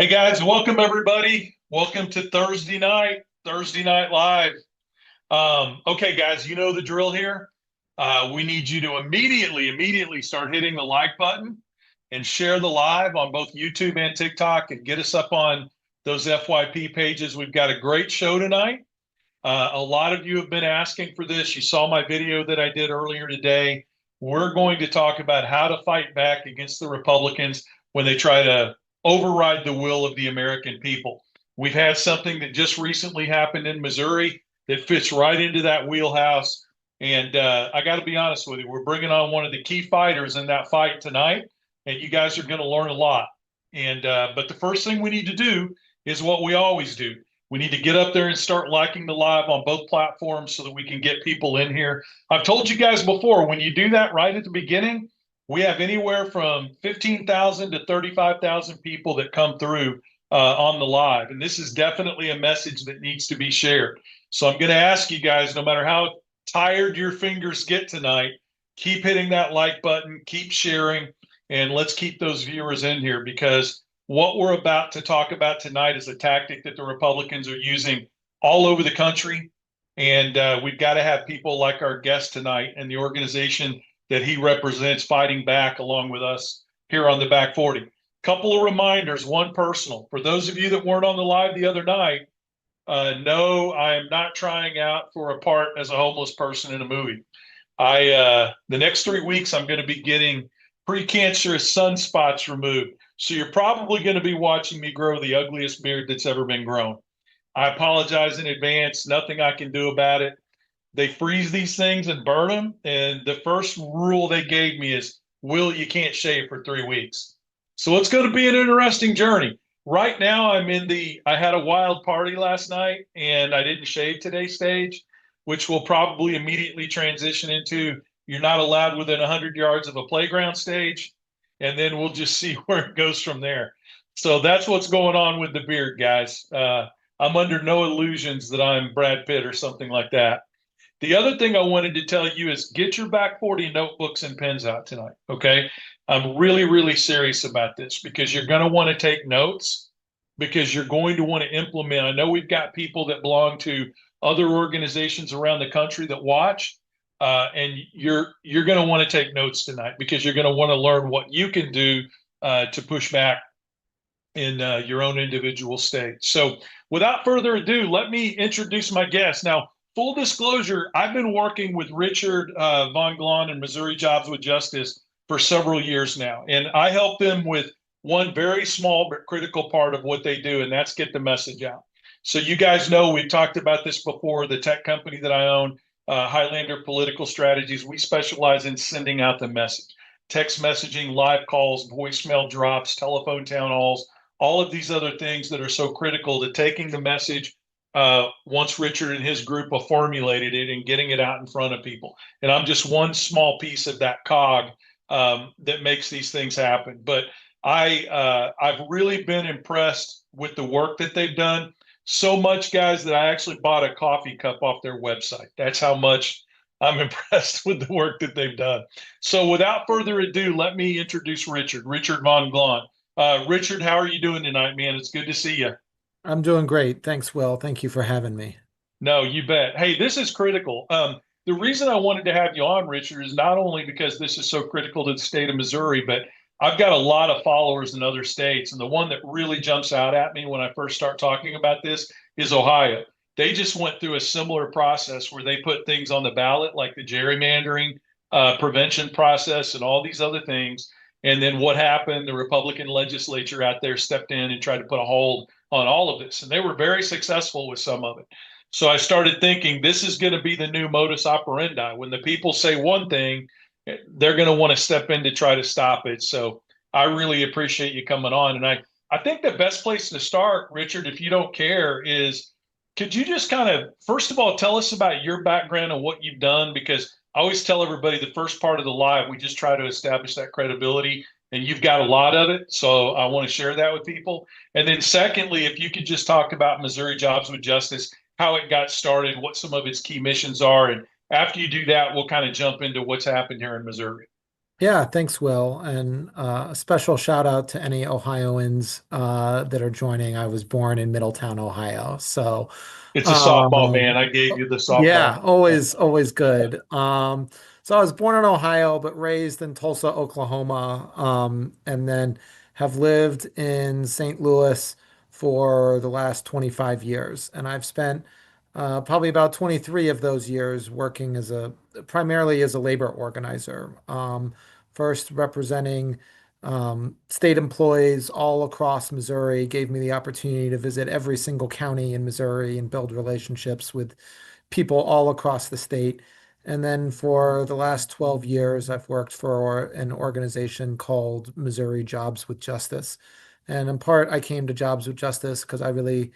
Hey guys, welcome everybody. Welcome to Thursday Night Live. Okay, guys, you know the drill here. We need you to immediately start hitting the like button and share the live on both YouTube and TikTok and get us up on those FYP pages. We've got a great show tonight. A lot of you have been asking for this. You saw my video that I did earlier today. We're going to talk about how to fight back against the Republicans when they try to override the will of the American people. We've had something that just recently happened in Missouri that fits right into that wheelhouse. And I got to be honest with you, we're bringing on one of the key fighters in that fight tonight, and you guys are going to learn a lot. And but the first thing we need to do is what we always do. We need to get up there and start liking the live on both platforms so that we can get people in here. I've told you guys before, when you do that right at the beginning, we have anywhere from 15,000 to 35,000 people that come through on the live. And this is definitely a message that needs to be shared. So I'm going to ask you guys, no matter how tired your fingers get tonight, keep hitting that like button, keep sharing, and let's keep those viewers in here because what we're about to talk about tonight is a tactic that the Republicans are using all over the country. And we've got to have people like our guest tonight and the organization that he represents fighting back along with us here on the Back 40. Couple of reminders, one personal. For those of you that weren't on the live the other night, no, I am not trying out for a part as a homeless person in a movie. The next 3 weeks, I'm going to be getting precancerous sunspots removed. So you're probably going to be watching me grow the ugliest beard that's ever been grown. I apologize in advance. Nothing I can do about it. They freeze these things and burn them. And the first rule they gave me is, Will, you can't shave for 3 weeks. So it's going to be an interesting journey. Right now, I had a wild party last night and I didn't shave today stage, which will probably immediately transition into you're not allowed within 100 yards of a playground stage. And then we'll just see where it goes from there. So that's what's going on with the beard, guys. I'm under no illusions that I'm Brad Pitt or something like that. The other thing I wanted to tell you is get your back 40 notebooks and pens out tonight. Okay. I'm really serious about this because you're going to want to take notes because you're going to want to implement. I know we've got people that belong to other organizations around the country that watch, and you're going to want to take notes tonight because you're going to want to learn what you can do to push back in your own individual state. So, without further ado, let me introduce my guest. Now, full disclosure, I've been working with Richard Von Glahn and Missouri Jobs with Justice for several years now, and I help them with one very small but critical part of what they do, and that's get the message out. So, you guys know we've talked about this before. The tech company that I own, Highlander Political Strategies, we specialize in sending out the message. Text messaging, live calls, voicemail drops, telephone town halls, all of these other things that are so critical to taking the message once Richard and his group have formulated it and getting it out in front of people. And I'm just one small piece of that cog that makes these things happen. But I've really been impressed with the work that they've done. So much, guys, that I actually bought a coffee cup off their website. That's how much I'm impressed with the work that they've done. So without further ado, let me introduce Richard Von Glahn. Richard, how are you doing tonight, man? It's good to see you. I'm doing great. Thanks, Will. Thank you for having me. No, you bet. Hey, this is critical. The reason I wanted to have you on, Richard, is not only because this is so critical to the state of Missouri, but I've got a lot of followers in other states. And the one that really jumps out at me when I first start talking about this is Ohio. They just went through a similar process where they put things on the ballot, like the gerrymandering prevention process and all these other things. And then what happened? The Republican legislature out there stepped in and tried to put a hold on all of this. And they were very successful with some of it. So I started thinking this is going to be the new modus operandi. When the people say one thing, they're going to want to step in to try to stop it. So I really appreciate you coming on. And I think the best place to start, Richard, if you don't care, is could you just kind of, first of all, tell us about your background and what you've done? Because I always tell everybody the first part of the live, we just try to establish that credibility. And you've got a lot of it. So I want to share that with people. And then, secondly, if you could just talk about Missouri Jobs with Justice, how it got started, what some of its key missions are. And after you do that, we'll kind of jump into what's happened here in Missouri. Yeah, thanks, Will. And a special shout out to any Ohioans that are joining. I was born in Middletown, Ohio. So, It's a softball, man. um, I gave you the softball. yeah, always good. So I was born in Ohio, but raised in Tulsa, Oklahoma, and then have lived in St. Louis for the last 25 years. And I've spent probably about 23 of those years working primarily as a labor organizer. First representing state employees all across Missouri, gave me the opportunity to visit every single county in Missouri and build relationships with people all across the state. And then for the last 12 years, I've worked for an organization called Missouri Jobs with Justice. And in part, I came to Jobs with Justice because I really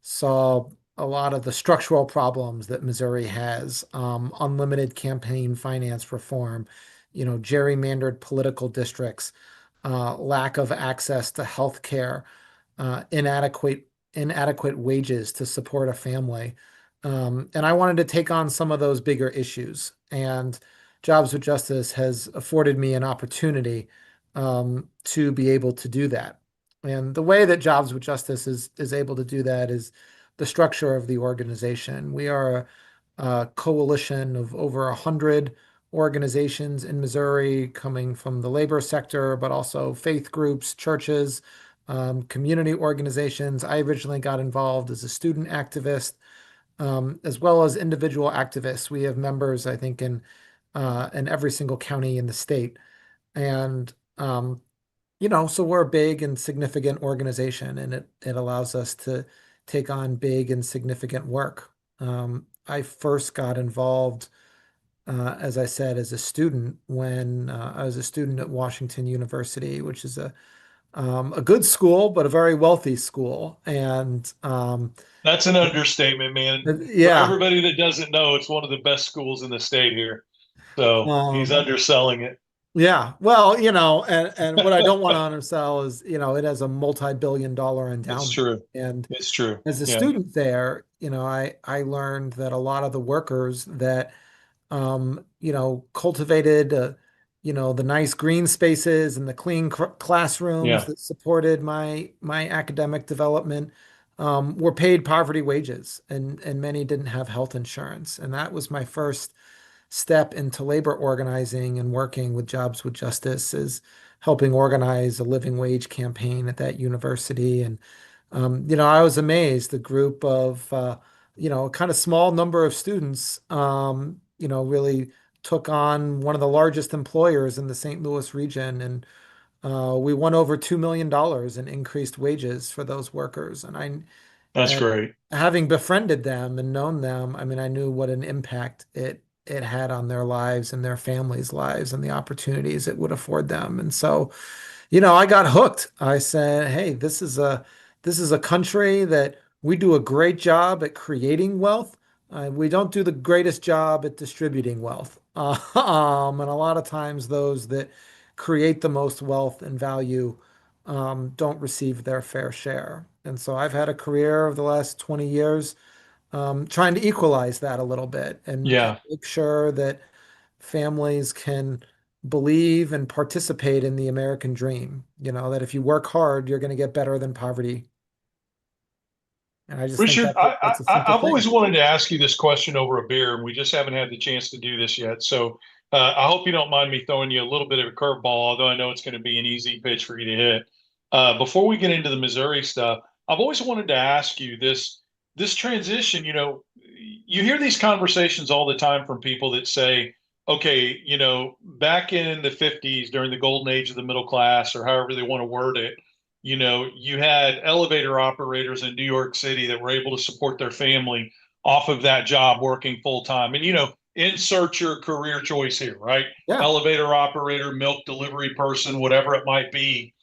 saw a lot of the structural problems that Missouri has, unlimited campaign finance reform, gerrymandered political districts, lack of access to health care, inadequate wages to support a family. And I wanted to take on some of those bigger issues. And Jobs with Justice has afforded me an opportunity to be able to do that. And the way that Jobs with Justice is able to do that is the structure of the organization. We are a coalition of over 100 organizations in Missouri coming from the labor sector, but also faith groups, churches, community organizations. I originally got involved as a student activist, as well as individual activists. We have members, I think, in every single county in the state. And so we're a big and significant organization, and it allows us to take on big and significant work. I first got involved, as I said, as a student when I was a student at Washington University, which is a good school, but a very wealthy school. And That's an understatement, man. For yeah, everybody that doesn't know, it's one of the best schools in the state here. So he's um, underselling it. yeah. Well, and what I don't want to undersell is, it has a multi-billion-dollar It's endowment. true. And It's true. as a Yeah. student there, I learned that a lot of the workers that cultivated, the nice green spaces and the clean classrooms Yeah. that supported my academic development, were paid poverty wages, and many didn't have health insurance. And that was my first step into labor organizing and working with Jobs with Justice is helping organize a living wage campaign at that university. And I was amazed. The group of, a kind of small number of students, really took on one of the largest employers in the St. Louis region. And we won over $2 million in increased wages for those workers. That's And great. having befriended them and known them, I mean, I knew what an impact it had on their lives and their families' lives and the opportunities it would afford them. And so, I got hooked. I said, "Hey, this is a country that we do a great job at creating wealth. We don't do the greatest job at distributing wealth. And a lot of times, those that create the most wealth and value don't receive their fair share. And so, I've had a career of the last 20 years trying to equalize that a little bit and Yeah. make sure that families can believe and participate in the American dream. That if you work hard, you're going to get better than poverty. And I just think Richard, that's a simple I've always thing. wanted to ask you this question over a beer, and we just haven't had the chance to do this yet. So I hope you don't mind me throwing you a little bit of a curveball, although I know it's going to be an easy pitch for you to hit. Before we get into the Missouri stuff, I've always wanted to ask you this transition. You hear these conversations all the time from people that say, okay, back in the 50s during the golden age of the middle class, or however they want to word it, you had elevator operators in New York City that were able to support their family off of that job working full time. And, insert your career choice here, right? Yeah. Elevator operator, milk delivery person, whatever it might be.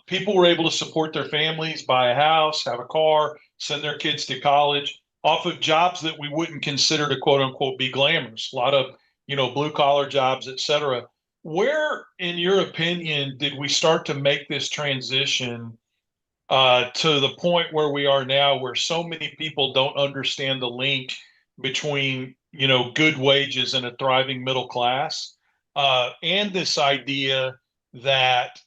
People were able to support their families, buy a house, have a car, send their kids to college off of jobs that we wouldn't consider to quote unquote be glamorous. A lot of, blue collar jobs, et cetera. Where, in your opinion, did we start to make this transition to the point where we are now, where so many people don't understand the link between, good wages and a thriving middle class? and this idea that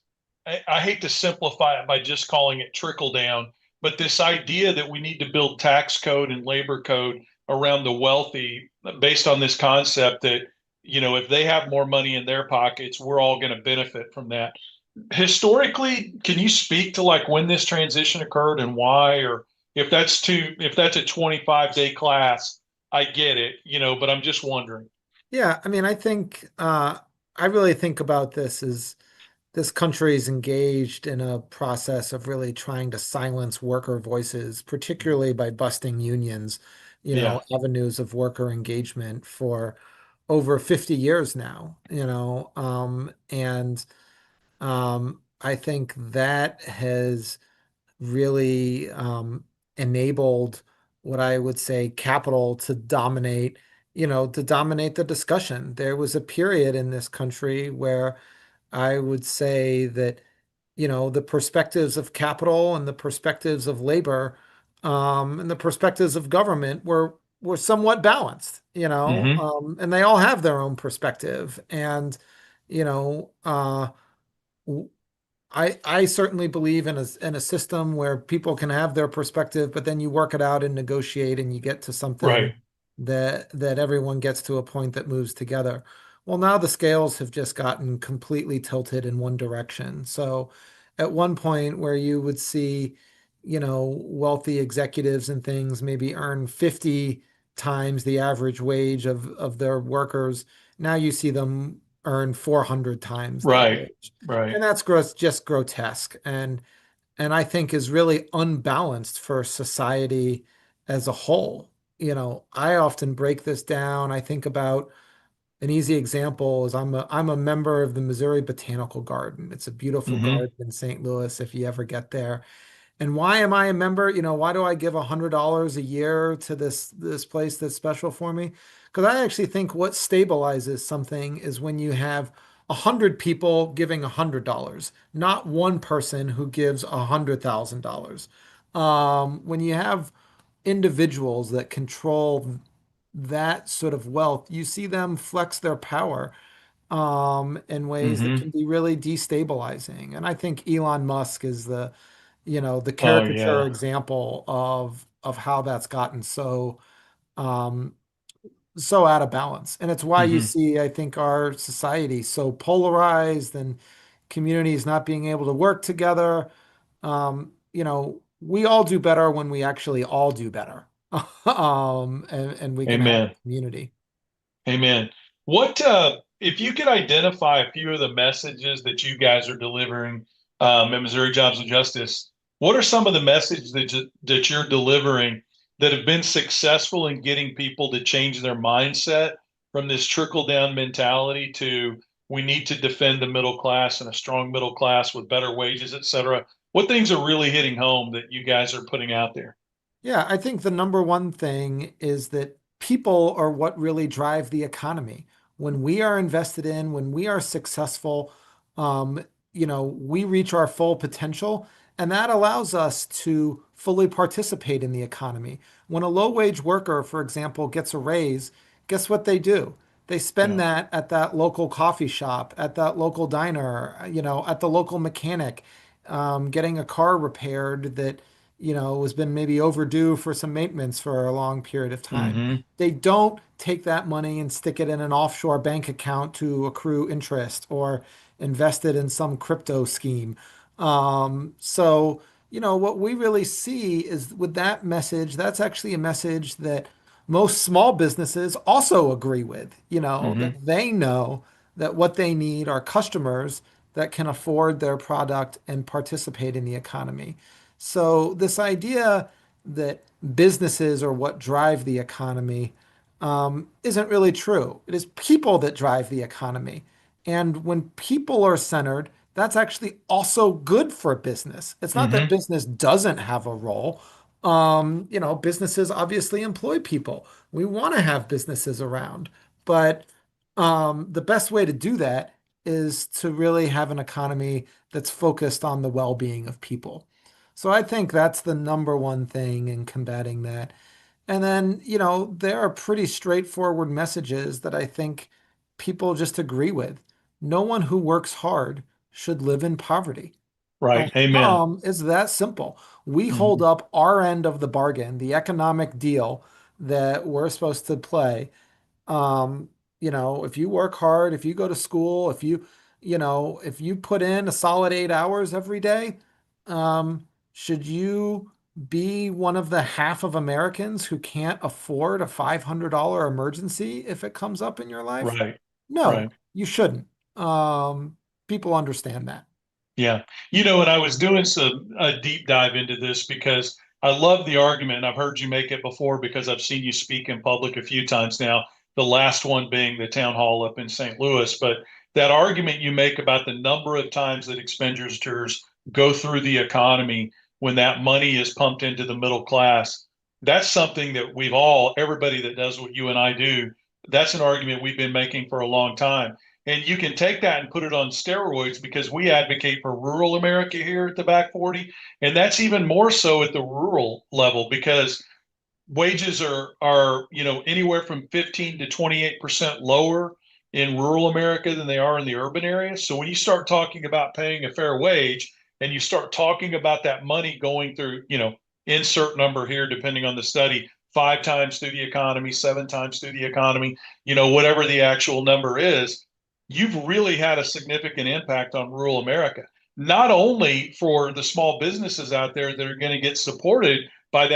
I hate to simplify it by just calling it trickle down, but this idea that we need to build tax code and labor code around the wealthy based on this concept that, if they have more money in their pockets, we're all going to benefit from that. Historically, can you speak to like when this transition occurred and why, or if that's a 25-day class, I get it, but I'm just wondering. Yeah, I mean, I think I really think about this as this country is engaged in a process of really trying to silence worker voices, particularly by busting unions, Yeah. avenues of worker engagement for over 50 years now, and I think that has really enabled what I would say capital to dominate, to dominate the discussion. There was a period in this country where I would say that, the perspectives of capital and the perspectives of labor, and the perspectives of government were somewhat balanced, Hmm. and they all have their own perspective. And, you know, I certainly believe in a system where people can have their perspective, but then you work it out and negotiate and you get to something Right. that everyone gets to a point that moves together. Well, now the scales have just gotten completely tilted in one direction. So at one point where you would see, wealthy executives and things maybe earn 50 times the average wage of their workers, now you see them earn 400 times that Right. wage. Right. And that's gross, just grotesque, and I think is really unbalanced for society as a whole. I often break this down. I think about an easy example is I'm a member of the Missouri Botanical Garden. It's a beautiful Hmm. garden in St. Louis if you ever get there. And why am I a member? Why do I give $100 a year to this place that's special for me? Because I actually think what stabilizes something is when you have 100 people giving $100, not one person who gives $100,000. When you have individuals that control that sort of wealth, you see them flex their power in ways that Hmm. can be really destabilizing. And I think Elon Musk is the Oh caricature yeah. example of how that's gotten um so out of balance. And it's why you Hmm. see, I think, our society so polarized and communities not being able to work together. We all do better when we actually all do better. And we can have a Amen. community. Amen. What if you could identify a few of the messages that you guys are delivering at Missouri Jobs and Justice? What are some of the messages that you're delivering that have been successful in getting people to change their mindset from this trickle down mentality to we need to defend the middle class and a strong middle class with better wages, et cetera? What things are really hitting home that you guys are putting out there? Yeah, I think the number one thing is that people are what really drive the economy. When we are invested in, when we are successful, we reach our full potential, and that allows us to fully participate in the economy. When a low-wage worker, for example, gets a raise, guess what they do? They spend Yeah. that at that local coffee shop, at that local diner, at the local mechanic, getting a car repaired that has been maybe overdue for some maintenance for a long period of time. Hmm. They don't take that money and stick it in an offshore bank account to accrue interest or invest it in some crypto scheme. What we really see is with that message, that's actually a message that most small businesses also agree with, Hmm. that they know that what they need are customers that can afford their product and participate in the economy. So this idea that businesses are what drive the economy isn't really true. It is people that drive the economy. And when people are centered, that's actually also good for business. It's not that Hmm. business doesn't have a role. Businesses obviously employ people. We want to have businesses around, but the best way to do that is to really have an economy that's focused on the well-being of people. So I think that's the number one thing in combating that. And then, there are pretty straightforward messages that I think people just agree with. No one who works hard should live in poverty. Right. Amen. It's that simple. We hold Mhm. up our end of the bargain, the economic deal that we're supposed to play. Um, if you work hard, if you go to school, if you put in a solid 8 hours every day, should you be one of the half of Americans who can't afford a $500 emergency if it comes up in your life? Right. No, Right. you shouldn't. Um, People understand that. Yeah. And I was doing some a deep dive into this because I love the argument, and I've heard you make it before because I've seen you speak in public a few times now, the last one being the town hall up in St. Louis. But that argument you make about the number of times that expenditures go through the economy when that money is pumped into the middle class, that's something that everybody that does what you and I do, that's an argument we've been making for a long time. And you can take that and put it on steroids because we advocate for rural America here at the Back 40. And that's even more so at the rural level because wages are anywhere from 15 to 28% lower in rural America than they are in the urban areas. So when you start talking about paying a fair wage and you start talking about that money going through, insert number here depending on the study, 5 times through the economy, 7 times through the economy, whatever the actual number is, you've really had a significant impact on rural America. Not only for the small businesses out there that are going to get supported by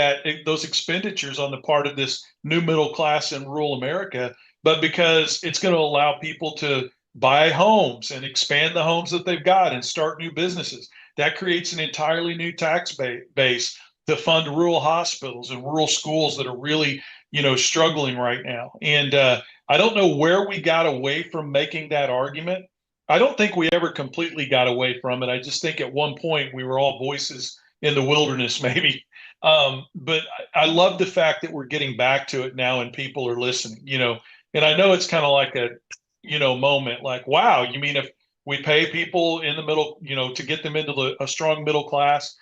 those expenditures on the part of this new middle class in rural America, but because it's going to allow people to buy homes and expand the homes that they've got and start new businesses. That creates an entirely new tax base to fund rural hospitals and rural schools that are really, struggling right now. And I don't know where we got away from making that argument. I don't think we ever completely got away from it. I just think at one point we were all voices in the wilderness, maybe. But I love the fact that we're getting back to it now and people are listening, and I know it's kind of like a, moment like, wow, you mean if we pay people in the middle, to get them into a strong middle class,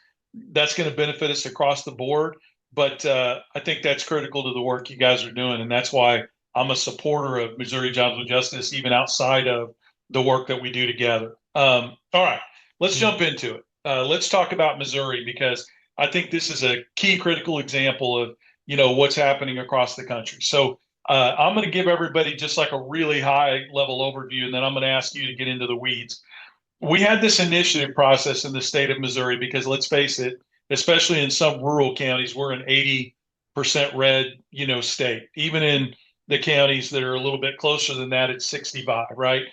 that's going to benefit us across the board. But I think that's critical to the work you guys are doing. And that's why I'm a supporter of Missouri Jobs with Justice, even outside of the work that we do together. All right, let's Yeah. jump into it. Let's talk about Missouri because I think this is a key critical example of what's happening across the country. So I'm going to give everybody just like a really high level overview, and then I'm going to ask you to get into the weeds. We had this initiative process in the state of Missouri because let's face it, especially in some rural counties, we're an 80% red, state. Even in the counties that are a little bit closer than that, it's 65, right?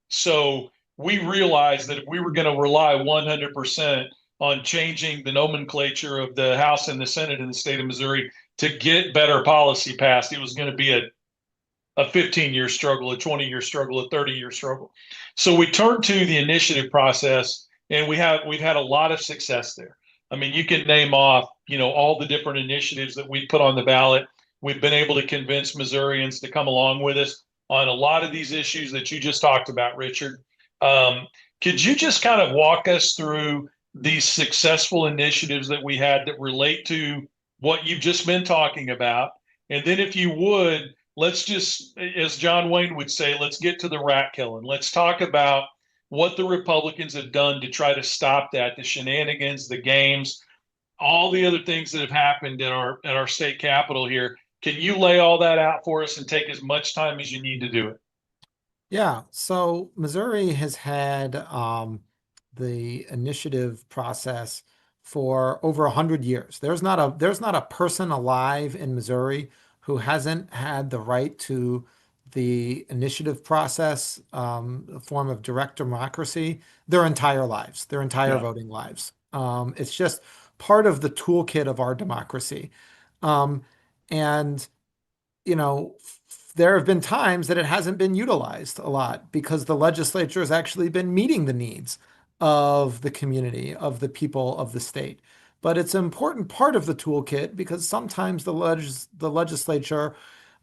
So we realized that if we were going to rely 100% on changing the nomenclature of the House and the Senate in the state of Missouri to get better policy passed, it was going to be a 15-year struggle, a 20-year struggle, a 30-year struggle. So we turned to the initiative process, and we've had a lot of success there. I mean, you can name off, all the different initiatives that we put on the ballot. We've been able to convince Missourians to come along with us on a lot of these issues that you just talked about, Richard. Um, could you just kind of walk us through these successful initiatives that we had that relate to what you've just been talking about? And then, if you would, let's just, as John Wayne would say, let's get to the rat killing. Let's talk about what the Republicans have done to try to stop that, the shenanigans, the games, all the other things that have happened at our state capitol here. Can you lay all that out for us and take as much time as you need to do it? Yeah, so Missouri has had the initiative process for over 100 years. There's not a person alive in Missouri who hasn't had the right to the initiative process, a form of direct democracy, their entire lives, their entire Yeah. voting lives. It's just part of the toolkit of our democracy. Um, and there have been times that it hasn't been utilized a lot because the legislature has actually been meeting the needs of the community, of the people of the state. But it's an important part of the toolkit because sometimes the legislature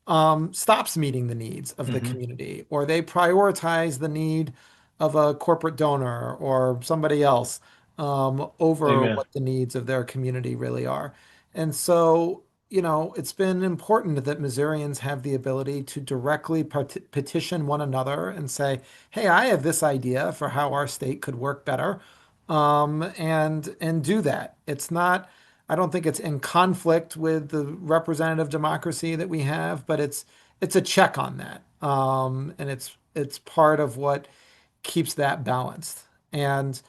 stops meeting the needs of the Mm-hmm. community, or they prioritize the need of a corporate donor or somebody else over Amen. what the needs of their community really are. And so, it's been important that Missourians have the ability to directly petition one another and say, "Hey, I have this idea for how our state could work better," and do that. It's not. I don't think it's in conflict with the representative democracy that we have, but it's a check on that, and it's part of what keeps that balanced. And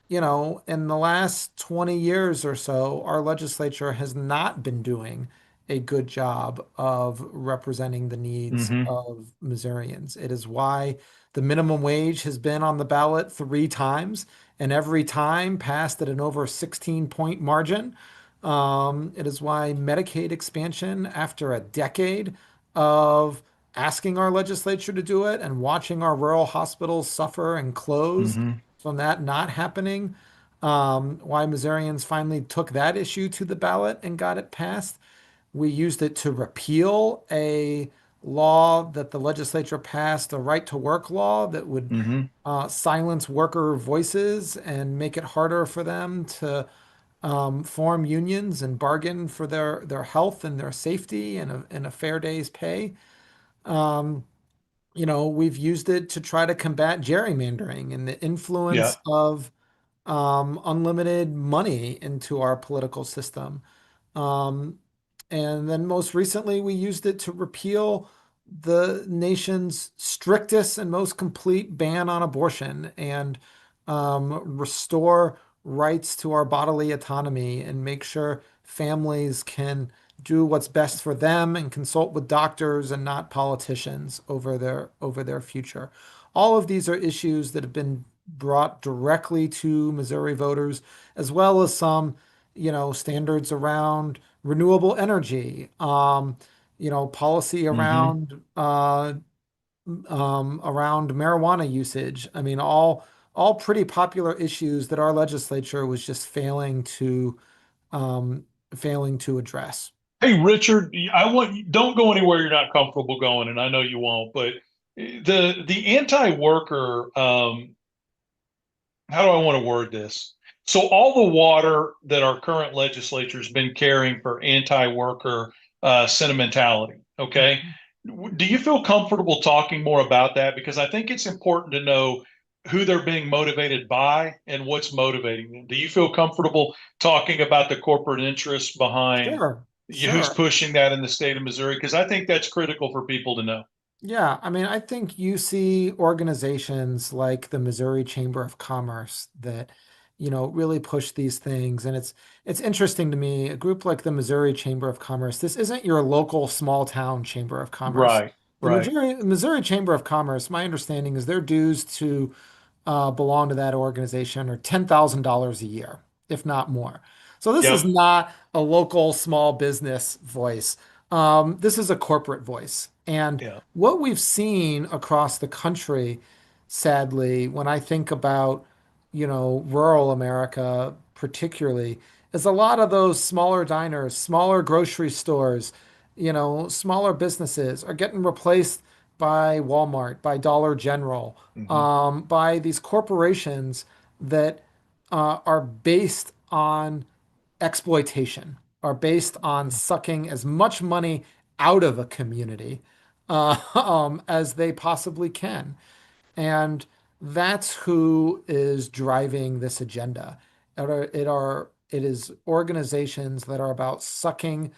in the last 20 years or so, our legislature has not been doing a good job of representing the needs Hmm. of Missourians. It is why the minimum wage has been on the ballot 3 times, and every time passed at an over 16-point margin. It is why Medicaid expansion, after a decade of asking our legislature to do it and watching our rural hospitals suffer and close Hmm. from that not happening, why Missourians finally took that issue to the ballot and got it passed. We used it to repeal a law that the legislature passed, a right to work law that would Hmm. silence worker voices and make it harder for them to form unions and bargain for their health and their safety and a fair day's pay. Um, we've used it to try to combat gerrymandering and the Yeah. influence of unlimited money into our political system. Um, and then most recently, we used it to repeal the nation's strictest and most complete ban on abortion and restore rights to our bodily autonomy and make sure families can do what's best for them and consult with doctors and not politicians over their future. All of these are issues that have been brought directly to Missouri voters, as well as some, standards around renewable energy, policy Hmm. around marijuana usage. I mean, all pretty popular issues that our legislature was just um, failing to address. Hey, Richard, don't go anywhere you're not comfortable going, and I know you won't, but the anti-worker, how do I want to word this? So all the water that our current legislature has been carrying for anti-worker sentimentality, okay? Do you feel comfortable talking more about that? Because I think it's important to know who they're being motivated by and what's motivating them. Do you feel comfortable talking about the corporate interests behind Sure, who's sure. pushing that in the state of Missouri? Because I think that's critical for people to know. Yeah, I mean, I think you see organizations like the Missouri Chamber of Commerce that, really push these things. And it's interesting to me, a group like the Missouri Chamber of Commerce, this isn't your local small town Chamber of Commerce. Right, The right. Missouri Chamber of Commerce, my understanding is their dues to belong to that organization are $10,000 a year, if not more. So this is Yep. not a local small business voice. This is a corporate voice. And Yeah. what we've seen across the country, sadly, when I think about, rural America particularly, is a lot of those smaller diners, smaller grocery stores, smaller businesses are getting replaced by Walmart, by Dollar General, Hmm. by these corporations that are based on exploitation, are based on sucking as much money out of a community as they possibly can. And that's who is driving this agenda. It is organizations that are about sucking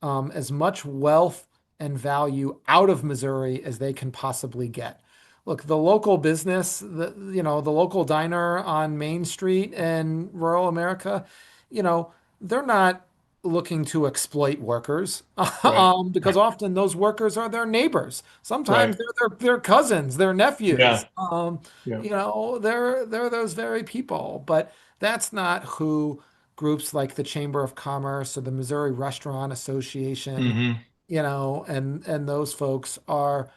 as much wealth and value out of Missouri as they can possibly get. Look, the local business, the local diner on Main Street in rural America, they're not looking to exploit workers Right. because often those workers are their neighbors. Sometimes Right. they're their cousins, their nephews. Yeah. Yeah. They're those very people. But that's not who groups like the Chamber of Commerce or the Missouri Restaurant Association, Hmm. and those folks are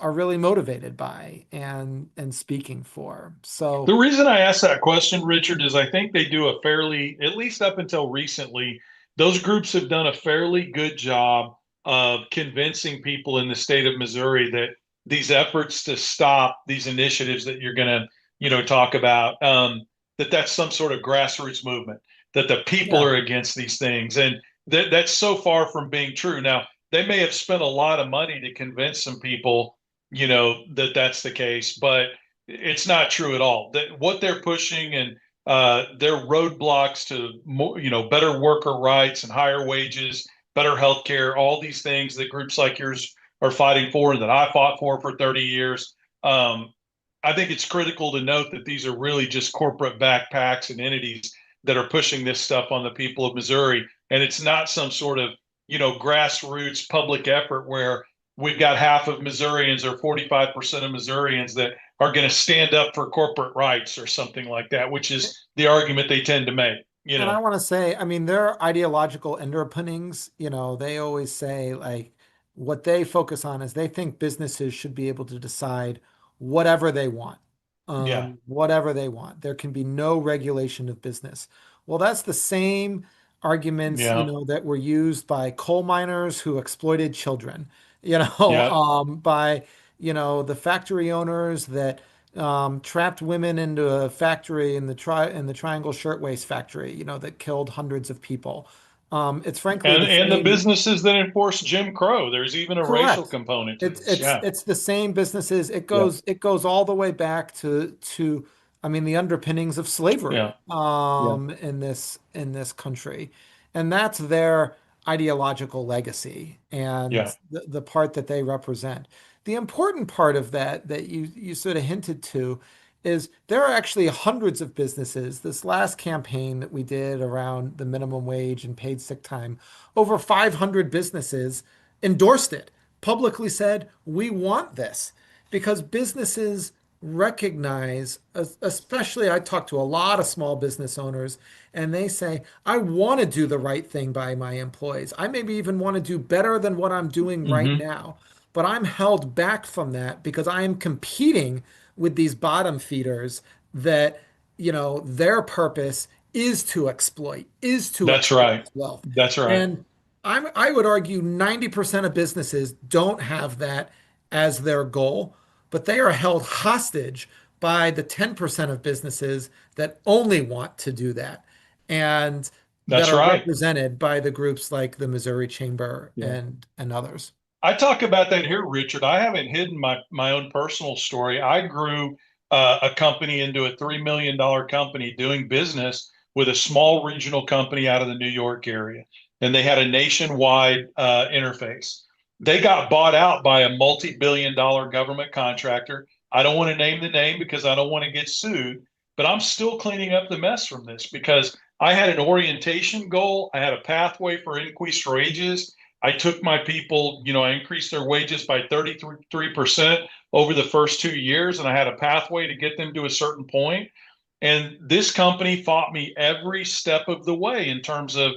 really motivated by and speaking for. The So reason I asked that question, Richard, is I think they do a fairly, at least up until recently, those groups have done a fairly good job of convincing people in the state of Missouri that these efforts to stop these initiatives that you're going to, talk about, that's some sort of grassroots movement, that the people yeah, are against these things. And that's so far from being true. Now, they may have spent a lot of money to convince some people, that that's the case, but it's not true at all. That what they're pushing and their roadblocks to more, better worker rights and higher wages, better health care, all these things that groups like yours are fighting for and that I fought for 30 years. I think it's critical to note that these are really just corporate backpacks and entities that are pushing this stuff on the people of Missouri. And it's not some sort of, grassroots public effort where we've got half of Missourians or 45% of Missourians that are going to stand up for corporate rights or something like that, which is the argument they tend to make, And I want to say, I mean, their ideological underpinnings, they always say like what they focus on is they think businesses should be able to decide whatever they want, Yeah. whatever they want. There can be no regulation of business. Well, that's the same arguments, Yeah. that were used by coal miners who exploited children, you know, Yeah. by, the factory owners that trapped women into a factory in the Triangle Shirtwaist Factory, that killed hundreds of people. It's frankly And the and the same. businesses that enforce Jim Crow, there's even a racial Correct. component to It's this. it's Yeah. it's the same businesses. It Yeah. goes it goes all the way back to I mean the underpinnings of Yeah. slavery Yeah. in this country. And that's their ideological legacy Yeah. and the part that they represent. The important part of that you sort of hinted to is there are actually hundreds of businesses. This last campaign that we did around the minimum wage and paid sick time, over 500 businesses endorsed it, publicly said, we want this because businesses recognize, especially I talk to a lot of small business owners, and they say, I want to do the right thing by my employees. I maybe even want to do better than what I'm doing right Hmm. now, but I'm held back from that because I am competing with these bottom feeders that, their purpose is to exploit, is to That's extract right. wealth. That's right. And I would argue 90% of businesses don't have that as their goal, but they are held hostage by the 10% of businesses that only want to do that and that That's are right. represented by the groups like the Missouri Chamber Yeah. and others. I talk about that here, Richard. I haven't hidden my own personal story. I grew a company into a $3 million company doing business with a small regional company out of the New York area, and they had a nationwide interface. They got bought out by a multi-billion-dollar government contractor. I don't want to name the name because I don't want to get sued, but I'm still cleaning up the mess from this because I had an orientation goal. I had a pathway for increased wages. I took my people, I increased their wages by 33% over the first 2 years, and I had a pathway to get them to a certain point. And this company fought me every step of the way in terms of,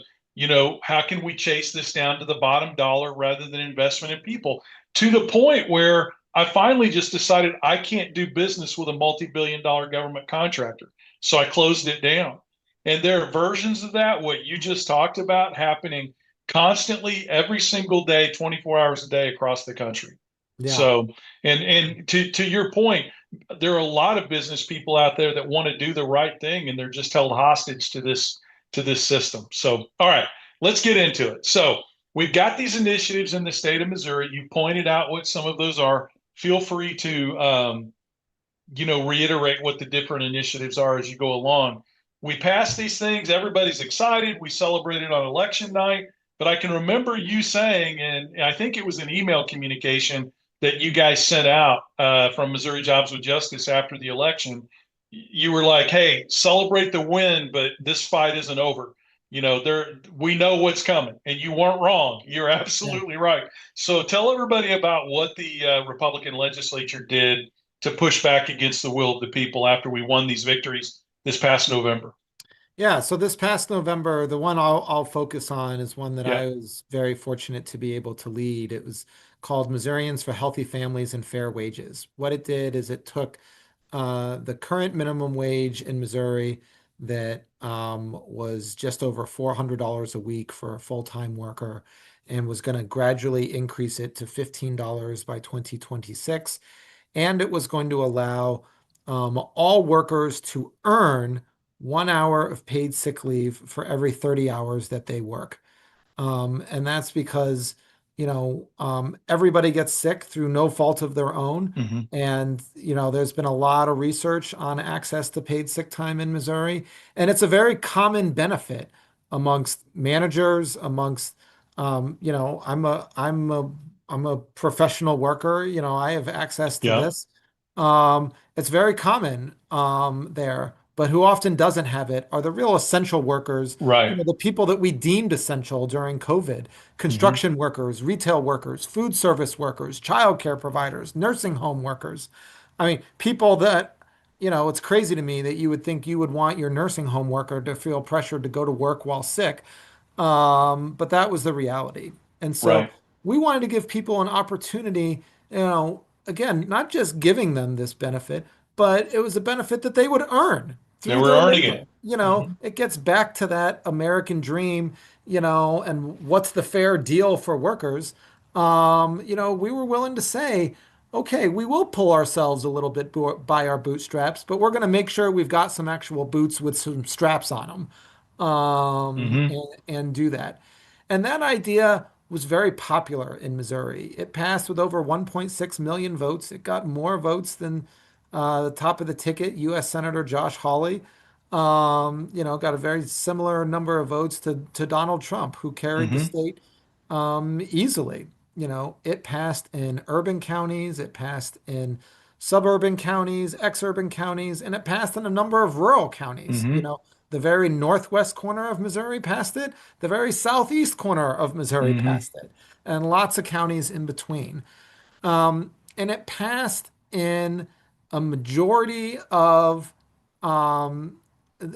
how can we chase this down to the bottom dollar rather than investment in people to the point where I finally just decided I can't do business with a multi-billion-dollar government contractor. So I closed it down. And there are versions of that, what you just talked about, happening constantly every single day, 24 hours a day across the country. Yeah. So, and to your point, there are a lot of business people out there that want to do the right thing and they're just held hostage to this system. So, all right, let's get into it. So, we've got these initiatives in the state of Missouri. You pointed out what some of those are. Feel free to reiterate what the different initiatives are as you go along. We pass these things, everybody's excited. We celebrated on election night. But I can remember you saying, and I think it was an email communication that you guys sent out from Missouri Jobs with Justice after the election. You were like, "Hey, celebrate the win, but this fight isn't over. We know what's coming," and you weren't wrong. You're Yeah. absolutely right. So tell everybody about what the Republican legislature did to push back against the will of the people after we won these victories this past November. Yeah, so this past November, the one I'll focus on is one that Yeah. I was very fortunate to be able to lead. It was called Missourians for Healthy Families and Fair Wages. What it did is it took the current minimum wage in Missouri that was just over $400 a week for a full-time worker and was going to gradually increase it to $15 by 2026. And it was going to allow all workers to earn 1 hour of paid sick leave for every 30 hours that they work. And that's because, everybody gets sick through no fault of their own. Hmm. And, there's been a lot of research on access to paid sick time in Missouri. And it's a very common benefit amongst managers, amongst, I'm a professional worker. I have access to Yeah. this. It's very common there. But who often doesn't have it are the real essential workers, Right. the people that we deemed essential during COVID: Hmm. construction workers, retail workers, food service workers, childcare providers, nursing home workers. I mean, people that, it's crazy to me that you would think you would want your nursing home worker to feel pressured to go to work while sick. But that was the reality. And so Right. we wanted to give people an opportunity, again, not just giving them this benefit, but it was a benefit that they would earn They through were their earning labor. it. Hmm. It gets back to that American dream, and what's the fair deal for workers. We were willing to say, okay, we will pull ourselves a little bit by our bootstraps, but we're going to make sure we've got some actual boots with some straps on them, Hmm. and do that. And that idea was very popular in Missouri. It passed with over 1.6 million votes. It got more votes than the top of the ticket, U.S. Senator Josh Hawley. Got a very similar number of votes to Donald Trump, who carried the Hmm. state easily. It passed in urban counties, it passed in suburban counties, exurban counties, and it passed in a number of rural counties. Hmm. The very northwest corner of Missouri passed it, the very southeast corner of Missouri Hmm. passed it, and lots of counties in between. And it passed in a majority of, um,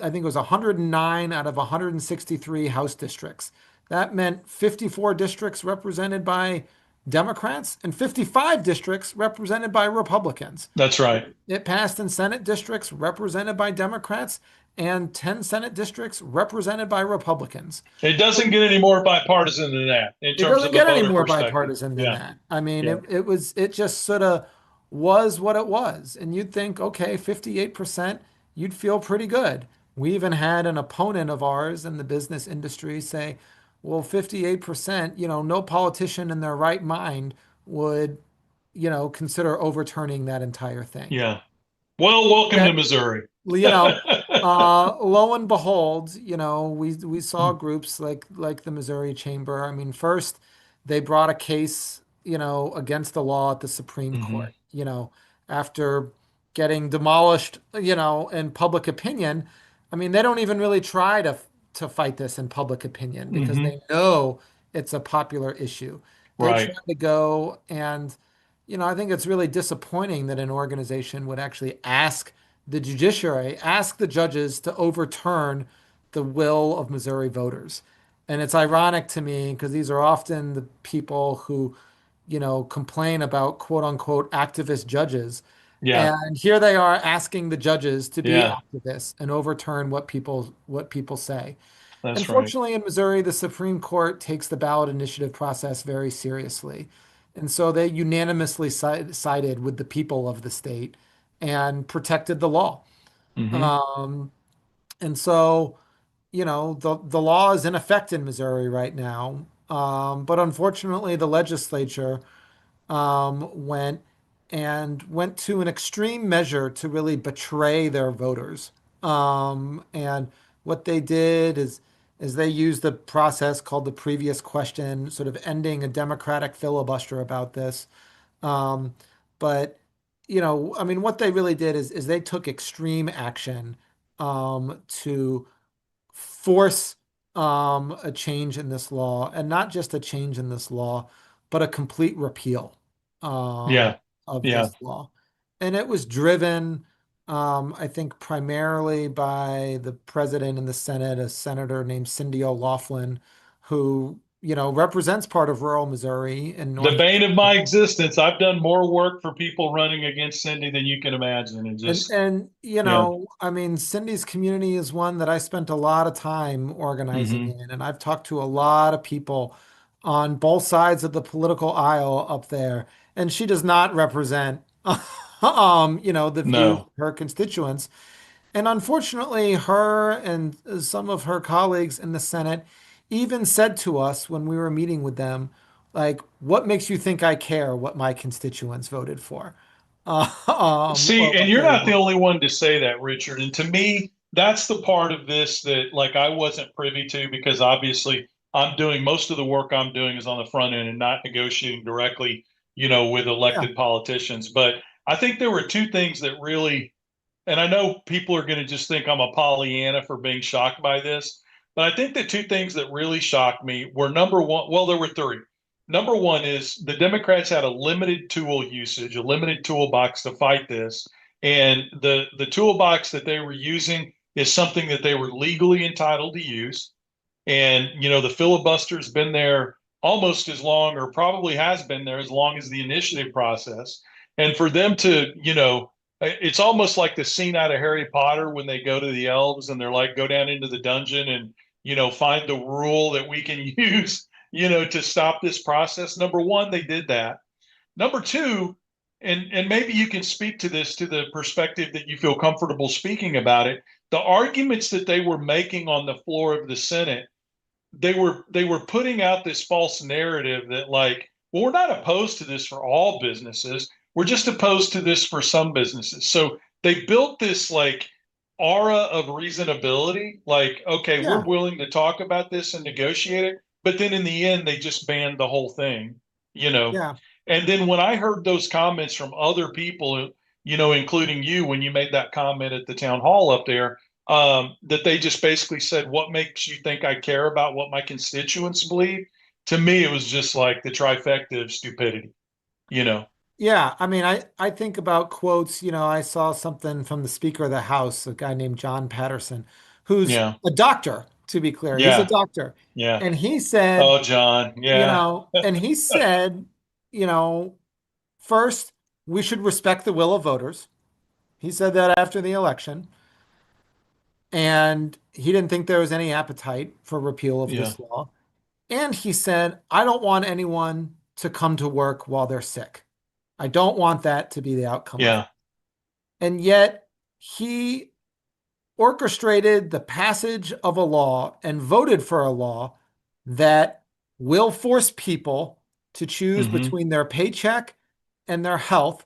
I think it was 109 out of 163 House districts. That meant 54 districts represented by Democrats and 55 districts represented by Republicans. That's right. It passed in Senate districts represented by Democrats and 10 Senate districts represented by Republicans. It doesn't get any more bipartisan than that in It terms doesn't of a get any voter more perspective. bipartisan than Yeah. that. I mean, Yeah. it just sort of was what it was. And you'd think, okay, 58%, you'd feel pretty good. We even had an opponent of ours in the business industry say, well, 58%, no politician in their right mind would, consider overturning that entire thing. Yeah. Well, welcome to Yet Missouri. you know, lo and behold, we saw groups like the Missouri Chamber. I mean, first they brought a case, against the law at the Supreme Hmm. Court, after getting demolished, in public opinion. I mean, they don't even really try to fight this in public opinion because Hmm. they know it's a popular issue. They try Right. to go and, I think it's really disappointing that an organization would actually ask the judiciary, ask the judges to overturn the will of Missouri voters. And it's ironic to me because these are often the people who, complain about quote unquote activist judges. Yeah. And here they are asking the judges to be Yeah. activists and overturn what people say. That's right. Unfortunately, in Missouri, the Supreme Court takes the ballot initiative process very seriously. And so they unanimously sided with the people of the state and protected the law. Hmm. Um, and so, the law is in effect in Missouri right now. But unfortunately, the legislature went to an extreme measure to really betray their voters. And what they did is they used the process called the previous question, sort of ending a Democratic filibuster about this. Um, but I mean, what they really did is they took extreme action to force a change in this law, and not just a change in this law, but a complete repeal um, Yeah. of Yeah. this law. And it was driven, I think, primarily by the president and the Senate, a senator named Cindy O'Laughlin, who, represents part of rural Missouri in The North. bane of my existence. I've done more work for people running against Cindy than you can imagine. And And just, and yeah. I mean, Cindy's community is one that I spent a lot of time organizing Hmm. in, and I've talked to a lot of people on both sides of the political aisle up there, and she does not represent, the views of No. her constituents. And unfortunately, her and some of her colleagues in the Senate even said to us when we were meeting with them, like, what makes you think I care what my constituents voted for? See, Or and what you're they not the want. only one to say that, Richard. And to me, that's the part of this that like I wasn't privy to because obviously I'm doing most of the work I'm doing is on the front end and not negotiating directly, with Yeah. elected politicians. But I think there were two things that really, and I know people are going to just think I'm a Pollyanna for being shocked by this, but I think the two things that really shocked me were number one, well, there were three. Number one is the Democrats had a limited tool usage, a limited toolbox to fight this. And the toolbox that they were using is something that they were legally entitled to use. And, the filibuster's been there almost as long, or probably has been there as long as the initiative process. And for them to, it's almost like the scene out of Harry Potter when they go to the elves and they're like, go down into the dungeon and, find the rule that we can use, to stop this process. Number one, they did that. Number two, and maybe you can speak to this to the perspective that you feel comfortable speaking about it. The arguments that they were making on the floor of the Senate, they were putting out this false narrative that like, well, we're not opposed to this for all businesses. We're just opposed to this for some businesses. So they built this like aura of reasonability, like, okay, we're Yeah. willing to talk about this and negotiate it, but then in the end they just banned the whole thing, you know. Yeah. And then when I heard those comments from other people, including you when you made that comment at the town hall up there, that they just basically said, what makes you think I care about what my constituents believe? To me, it was just like the trifecta of stupidity, you know? Yeah, I mean, I think about quotes. I saw something from the Speaker of the House, a guy named John Patterson, who's Yeah. a doctor, to be clear. He's a Yeah. doctor. Yeah. And he said, Oh, John. Yeah. and he said, you know, first, we should respect the will of voters. He said that after the election. And he didn't think there was any appetite for repeal of Yeah. this law. And he said, I don't want anyone to come to work while they're sick. I don't want that to be the outcome of it. Yeah. And yet he orchestrated the passage of a law and voted for a law that will force people to choose Hmm. between their paycheck and their health.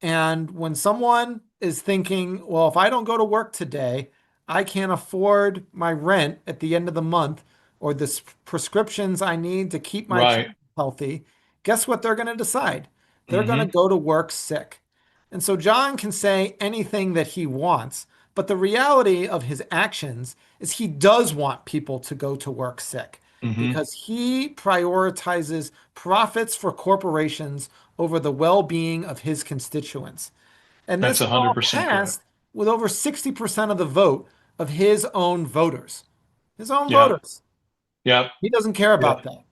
And when someone is thinking, well, if I don't go to work today, I can't afford my rent at the end of the month or the prescriptions I need to keep my Right. kids healthy, guess what they're going to decide? They're going to Hmm. go to work sick. And so John can say anything that he wants, but the reality of his actions is he does want people to go to work sick Hmm. because he prioritizes profits for corporations over the well-being of his constituents. And That's this law 100% correct. passed with over 60% of the vote of his own voters. His own Yeah. voters. Yeah. He doesn't care Yeah. about that.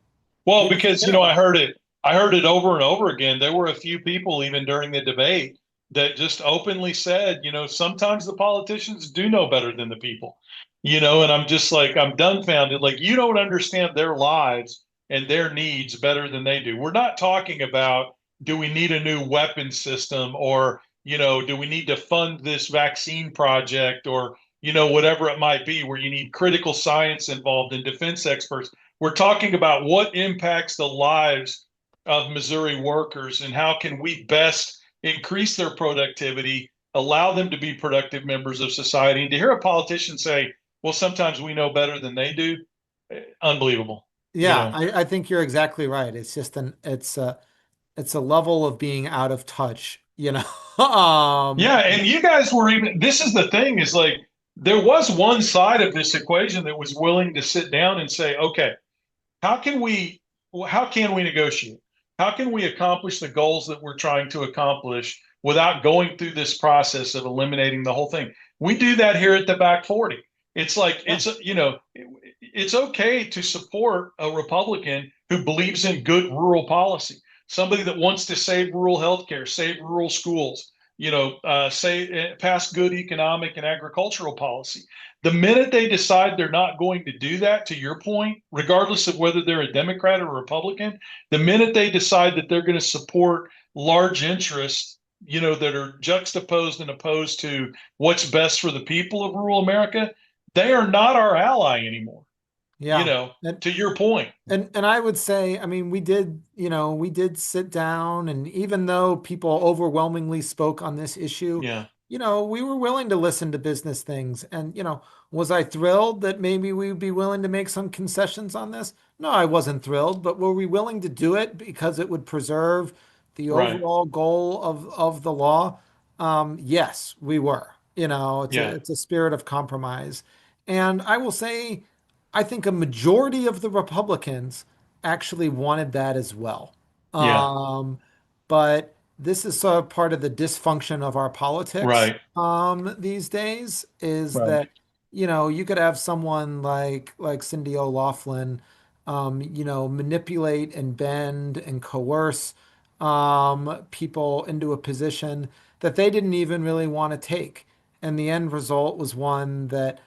Well, He doesn't because care I about heard it. I heard it over and over again. There were a few people even during the debate that just openly said, sometimes the politicians do know better than the people. And I'm just like I'm dumbfounded. Like you don't understand their lives and their needs better than they do. We're not talking about do we need a new weapon system or, do we need to fund this vaccine project or, whatever it might be where you need critical science involved and defense experts. We're talking about what impacts the lives of Missouri workers and how can we best increase their productivity, allow them to be productive members of society. And to hear a politician say, well, sometimes we know better than they do, unbelievable, you Yeah, know. I think you're exactly right. It's a level of being out of touch. Yeah, and you guys were even, this is the thing, is like there was one side of this equation that was willing to sit down and say, okay, how can we how can we negotiate? How can we accomplish the goals that we're trying to accomplish without going through this process of eliminating the whole thing? We do that here at the Back 40. It's like Yeah, it's okay to support a Republican who believes in good rural policy, somebody that wants to save rural healthcare, save rural schools, say pass good economic and agricultural policy. The minute they decide they're not going to do that, to your point, regardless of whether they're a Democrat or a Republican, the minute they decide that they're going to support large interests, that are juxtaposed and opposed to what's best for the people of rural America, they are not our ally anymore. you Yeah. know, And to your point. and I would say, I mean, we did sit down, and even though people overwhelmingly spoke on this issue, Yeah. we were willing to listen to business things. And, was I thrilled that maybe we would be willing to make some concessions on this? No, I wasn't thrilled, but were we willing to do it because it would preserve the Right. overall goal of the law? Yes, we were. Yeah. It's a spirit of compromise. And I will say, I think a majority of the Republicans actually wanted that as well. Yeah. But this is sort of part of the dysfunction of our politics Right. these days is Right. that, you could have someone like Cindy O'Loughlin, manipulate and bend and coerce people into a position that they didn't even really want to take. And the end result was one that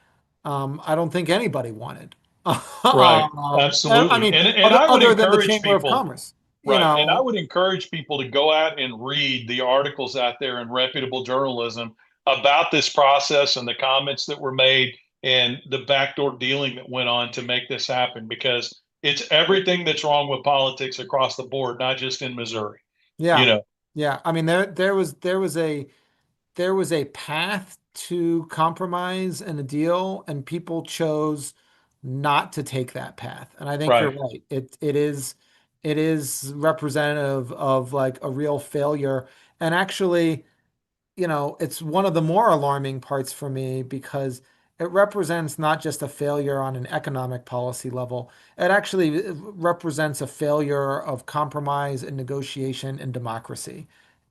I don't think anybody wanted. Right. I Absolutely. mean, And other I would other than the encourage Chamber of people, Commerce, right. And I would encourage people to go out and read the articles out there in reputable journalism about this process and the comments that were made and the backdoor dealing that went on to make this happen, because it's everything that's wrong with politics across the board, not just in Missouri. You yeah, know, yeah. I mean, there was a path to compromise and a deal, and people chose not to take that path. And I think you're right. right. It is representative of like a real failure. And actually, it's one of the more alarming parts for me because it represents not just a failure on an economic policy level, it actually represents a failure of compromise and negotiation and democracy.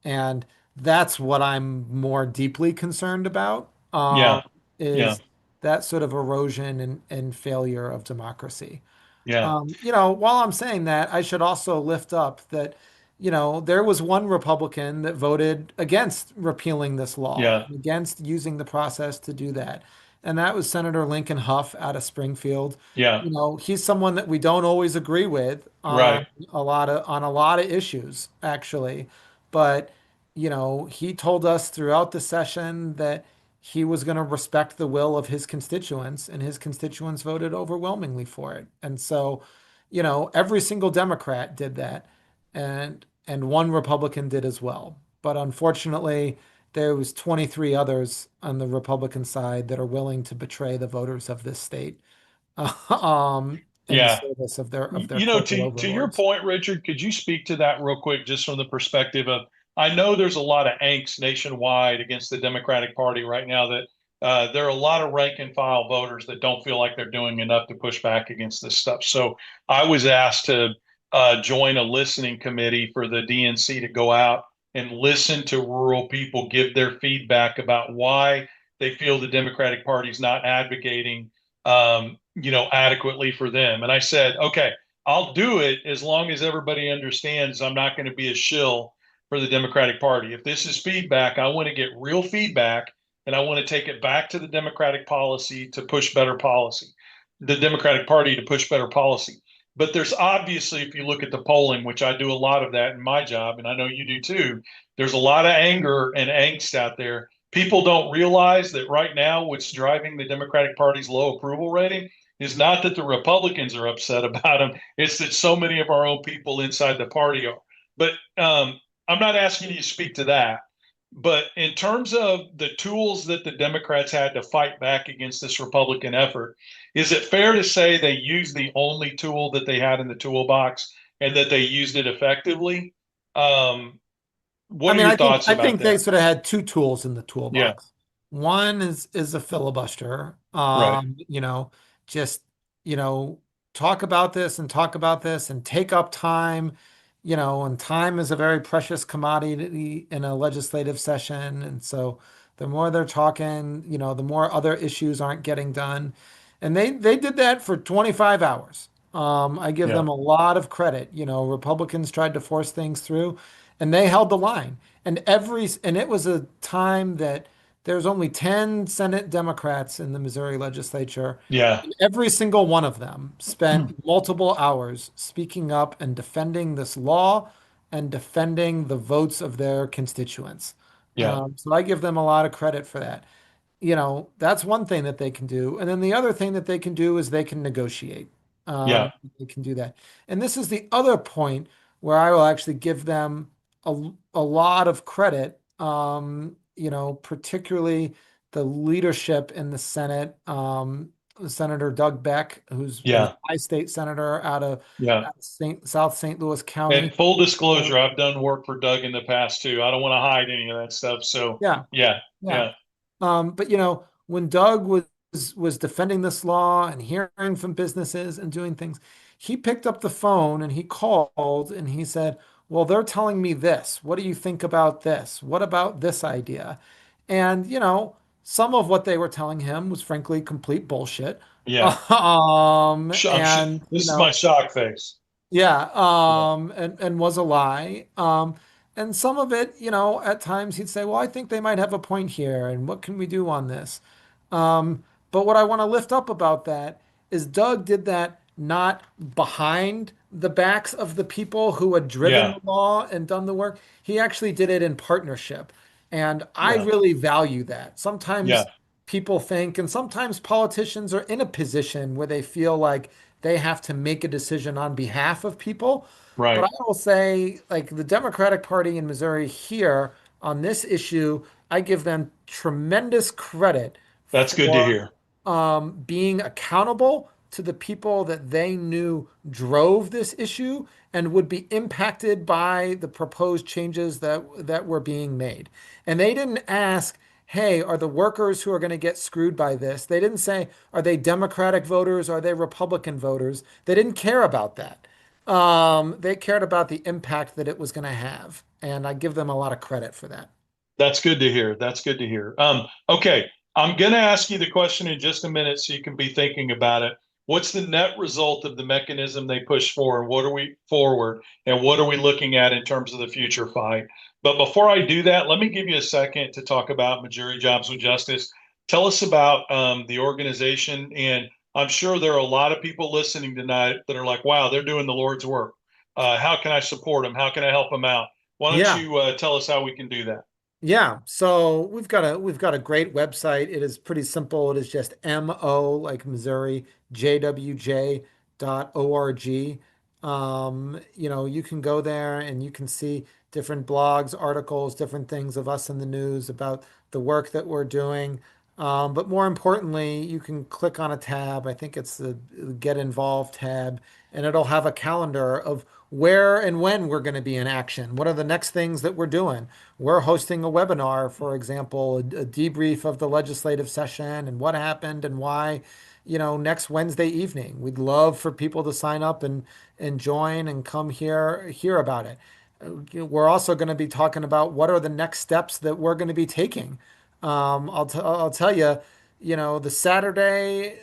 And that's what I'm more deeply concerned about, Yeah. Yeah. is that sort of erosion and failure of democracy. Yeah. While I'm saying that, I should also lift up that, there was one Republican that voted against repealing this law, Yeah. against using the process to do that. And that was Senator Lincoln Huff out of Springfield. Yeah. He's someone that we don't always agree with Right. on a lot of issues, actually. But, he told us throughout the session that he was going to respect the will of his constituents, and his constituents voted overwhelmingly for it. And so, every single Democrat did that, and one Republican did as well. But unfortunately, there was 23 others on the Republican side that are willing to betray the voters of this state, in the Yeah. service of their corporate To your overlords. point, Richard, could you speak to that real quick, just from the perspective of, I know there's a lot of angst nationwide against the Democratic Party right now, that there are a lot of rank and file voters that don't feel like they're doing enough to push back against this stuff. So I was asked to join a listening committee for the DNC to go out and listen to rural people give their feedback about why they feel the Democratic Party is not advocating adequately for them. And I said, okay, I'll do it as long as everybody understands I'm not going to be a shill for the Democratic Party. If this is feedback, I want to get real feedback, and I want to take it back to the Democratic policy to push better policy, the Democratic Party to push better policy. But there's obviously, if you look at the polling, which I do a lot of that in my job, and I know you do too, there's a lot of anger and angst out there. People don't realize that right now what's driving the Democratic Party's low approval rating is not that the Republicans are upset about them. It's that so many of our own people inside the party are. But I'm not asking you to speak to that. But in terms of the tools that the Democrats had to fight back against this Republican effort, is it fair to say they used the only tool that they had in the toolbox and that they used it effectively? I What are mean, your I think thoughts I about think they that? sort of had two tools in the Yeah, toolbox. One is a filibuster. right. Just talk about this and talk about this and take up time. And time is a very precious commodity in a legislative session. And so the more they're talking, the more other issues aren't getting done. And they did that for 25 hours. I give Yeah, them a lot of credit. Republicans tried to force things through, and they held the line. And it was a time that there's only 10 Senate Democrats in the Missouri legislature. yeah, And every single one of them spent multiple hours speaking up and defending this law and defending the votes of their constituents. yeah, So I give them a lot of credit for that. that's one thing that they can do. And then the other thing that they can do is they can negotiate. Yeah. They can do that. And this is the other point where I will actually give them a lot of credit, particularly the leadership in the Senate. Senator Doug Beck, who's Yeah. my state senator out of Yeah. South St. Louis And County. full Uh, disclosure, I've done work for Doug in the past too. I don't want to hide any of that stuff. So yeah, yeah. yeah. Yeah. But when Doug was defending this law and hearing from businesses and doing things, he picked up the phone and he called and he said, "Well, they're telling me this. What do you think about this? What about this idea?" And some of what they were telling him was frankly complete bullshit. Yeah. And This is my shock face. yeah, Yeah. and was a lie. And some of it, at times he'd say, "Well, I think they might have a point here, and what can we do on this?" But what I want to lift up about that is Doug did that not behind the backs of the people who had driven Yeah. the law and done the work. He actually did it in partnership. And I Yeah. really value that. Yeah. Sometimes people think, and sometimes politicians are in a position where they feel like they have to make a decision on behalf of people. But I Right. will say, like the Democratic Party in Missouri here on this issue, I give them tremendous credit That's good to for hear. being accountable to the people that they knew drove this issue and would be impacted by the proposed changes that were being made. And they didn't ask, "Hey, are the workers who are going to get screwed by this?" They didn't say, "Are they Democratic voters? Are they Republican voters?" They didn't care about that. They cared about the impact that it was going to have, and I give them a lot of credit for that. That's good to hear. That's good to hear. Okay. I'm going to ask you the question in just a minute so you can be thinking about it. What's the net result of the mechanism they push for, and what are we forward, and what are we looking at in terms of the future fight? But before I do that, let me give you a second to talk about Missouri Jobs with Justice. Tell us about the organization, and I'm sure there are a lot of people listening tonight that are like, "Wow, they're doing the Lord's work. How can I support them? How can I help them out?" Why don't Yeah. you tell us how we can do that? Yeah, so we've got a great website. It is pretty simple. It is just MO like Missouri, JWJ.org. You can go there and you can see different blogs, articles, different things of us in the news about the work that we're doing. But more importantly, you can click on a tab. I think it's the Get Involved tab, and it'll have a calendar of where and when we're going to be in action. What are the next things that we're doing? We're hosting a webinar, for example, a debrief of the legislative session and what happened and why, next Wednesday evening. We'd love for people to sign up and join and come hear about it. We're also going to be talking about what are the next steps that we're going to be taking. I'll tell you, the Saturday,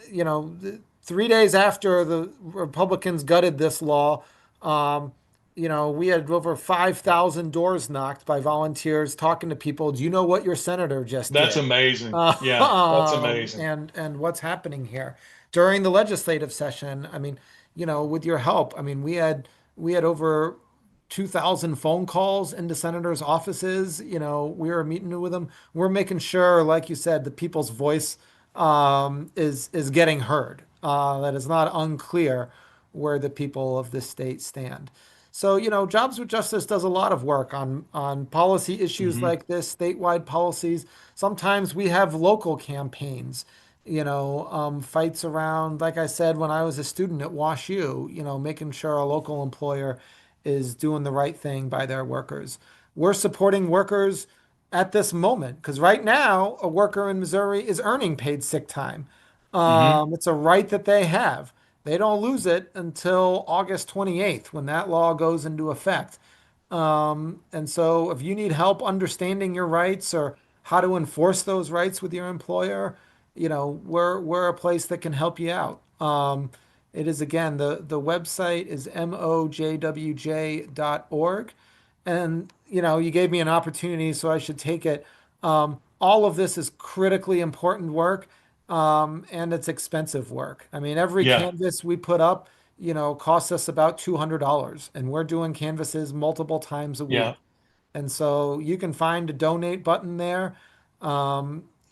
3 days after the Republicans gutted this law, um, we had over 5,000 doors knocked by volunteers talking to people. Do you know what your senator just That's did? amazing. Yeah, that's amazing. And what's happening here during the legislative session? I mean, with your help, I mean, we had over 2,000 phone calls into senators' offices. We were meeting with them. We're making sure, like you said, the people's voice is getting heard. That is not unclear where the people of this state stand. So, Jobs with Justice does a lot of work on policy issues Hmm. like this, statewide policies. Sometimes we have local campaigns, fights around, like I said, when I was a student at Wash U, making sure a local employer is doing the right thing by their workers. We're supporting workers at this moment because right now, a worker in Missouri is earning paid sick time. Hmm. It's a right that they have. They don't lose it until August 28th when that law goes into effect. And so if you need help understanding your rights or how to enforce those rights with your employer, we're a place that can help you out. It is again, the website is mojwj.org. And you gave me an opportunity, so I should take it. All of this is critically important work, and it's expensive work. I mean, every Yeah, canvas we put up, costs us about $200, and we're doing canvases multiple times a yeah, week. And so you can find a donate button there.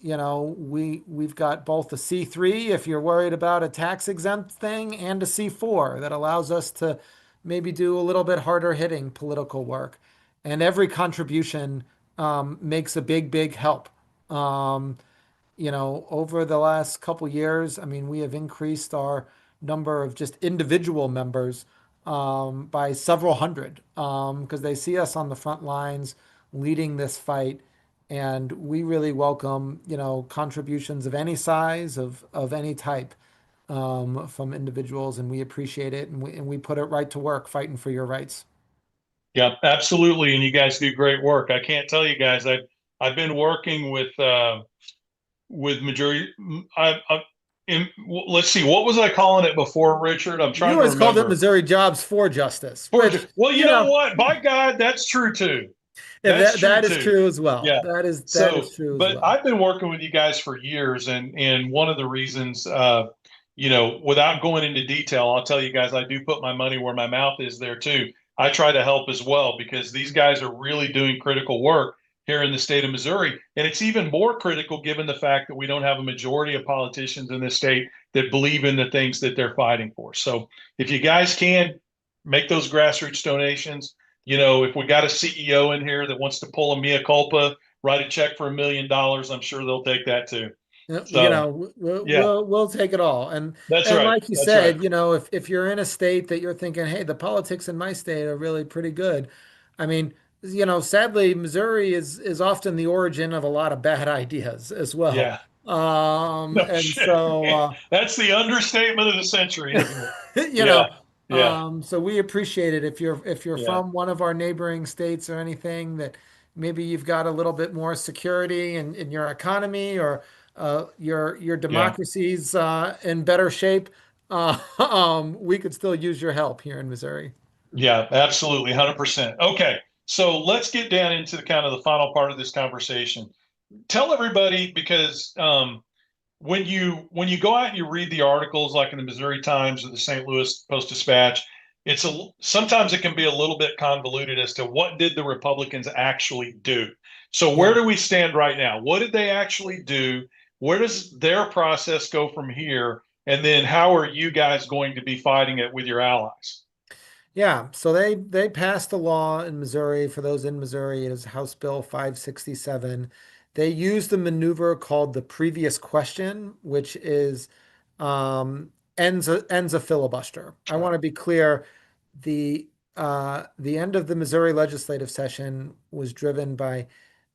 we've got both the C3 if you're worried about a tax exempt thing and a C4 that allows us to maybe do a little bit harder hitting political work. And every contribution makes a big, big help. Um, over the last couple years, I mean, we have increased our number of just individual members by several hundred because they see us on the front lines leading this fight. And we really welcome, contributions of any size, of any type from individuals, and we appreciate it. And we put it right to work fighting for your rights. Yeah, absolutely. And you guys do great work. I can't tell you guys, I've been working with majority. Let's see, what was I calling it before, Richard? I'm You trying to always called it remember. Missouri Jobs for Justice, which, Well, you know what? By God, that's true too. yeah, That's true that is too. true as well. Yeah. That is So, true as but well. I've been working with you guys for years, and one of the reasons, without going into detail, I'll tell you guys, I do put my money where my mouth is there too. I try to help as well because these guys are really doing critical work here in the state of Missouri, and it's even more critical given the fact that we don't have a majority of politicians in this state that believe in the things that they're fighting for. So, if you guys can make those grassroots donations, if we got a CEO in here that wants to pull a mea culpa, write a check for $1 million, I'm sure they'll take that too. So, yeah, We'll take it all. And that's and right. like you That's right. said, if you're in a state that you're thinking, hey, the politics in my state are really pretty good. I mean, sadly, Missouri is often the origin of a lot of bad ideas as well. Yeah. No And shit. so That's the understatement of the century, isn't it? you Yeah. know, Yeah. so we appreciate it if you're Yeah. from one of our neighboring states or anything that maybe you've got a little bit more security in your economy or your Yeah. democracy's in better shape. We could still use your help here in Missouri. Yeah. Absolutely. 100%. Okay. So let's get down into the kind of the final part of this conversation. Tell everybody because when you go out and you read the articles like in the Missouri Times or the St. Louis Post-Dispatch, sometimes it can be a little bit convoluted as to what did the Republicans actually do. So where Yeah. do we stand right now? What did they actually do? Where does their process go from here? And then how are you guys going to be fighting it with your allies? Yeah, so they passed a law in Missouri. For those in Missouri, it is House Bill 567. They used a maneuver called the previous question, which is ends a filibuster. I want to be clear, the end of the Missouri legislative session was driven by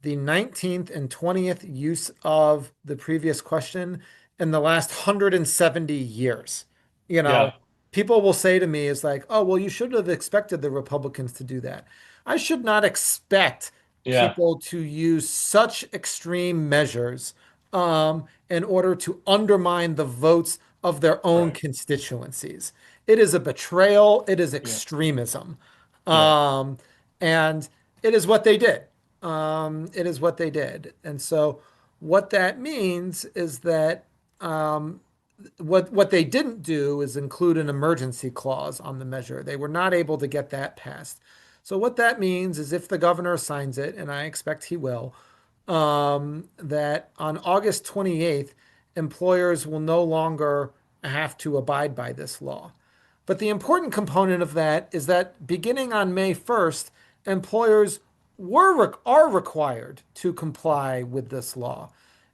the 19th and 20th use of the previous question in the last 170 years. You Yeah. know, people will say to me is like, oh, well, you should have expected the Republicans to do that. I should not expect Yeah. people to use such extreme measures in order to undermine the votes of their own Right. constituencies. It is a betrayal. It is Yeah. extremism. Yeah. Um, and it is what they did. It is what they did. And so what that means is that what they didn't do is include an emergency clause on the measure. They were not able to get that passed. So what that means is if the governor signs it, and I expect he will, that on August 28th, employers will no longer have to abide by this law. But the important component of that is that beginning on May 1st, employers are required to comply with this law.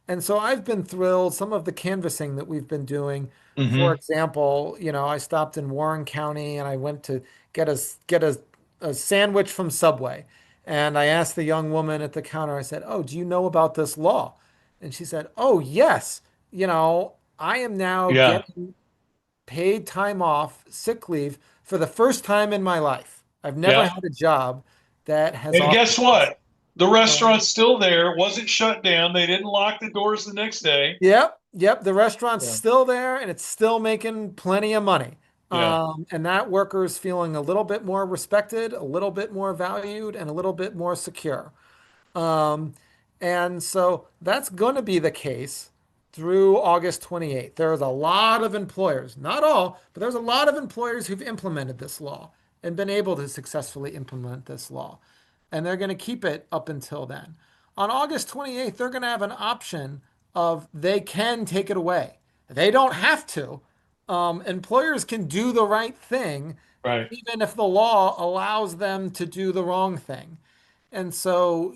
And so I've been thrilled. Some of the canvassing that we've been doing, for Hmm. example, I stopped in Warren County and I went to get a sandwich from Subway. And I asked the young woman at the counter, I said, "Oh, do you know about this law?" And she said, "Oh, yes. I am now Yeah. getting paid time off, sick leave for the first time in my life. I've never Yeah. had a job that has And offered guess this." what? The Um, restaurant's still there. It wasn't shut down. They didn't lock the doors the next day. yep, yep. The restaurant's Yeah. still there and it's still making plenty of money. Yeah. And that worker is feeling a little bit more respected, a little bit more valued, and a little bit more secure. Um, and so that's going to be the case through August 28th. There's a lot of employers, not all, but there's a lot of employers who've implemented this law and been able to successfully implement this law. And they're going to keep it up until then. On August 28th, they're going to have an option of they can take it away. They don't have to. Employers can do the right thing, Right. even if the law allows them to do the wrong thing. And so,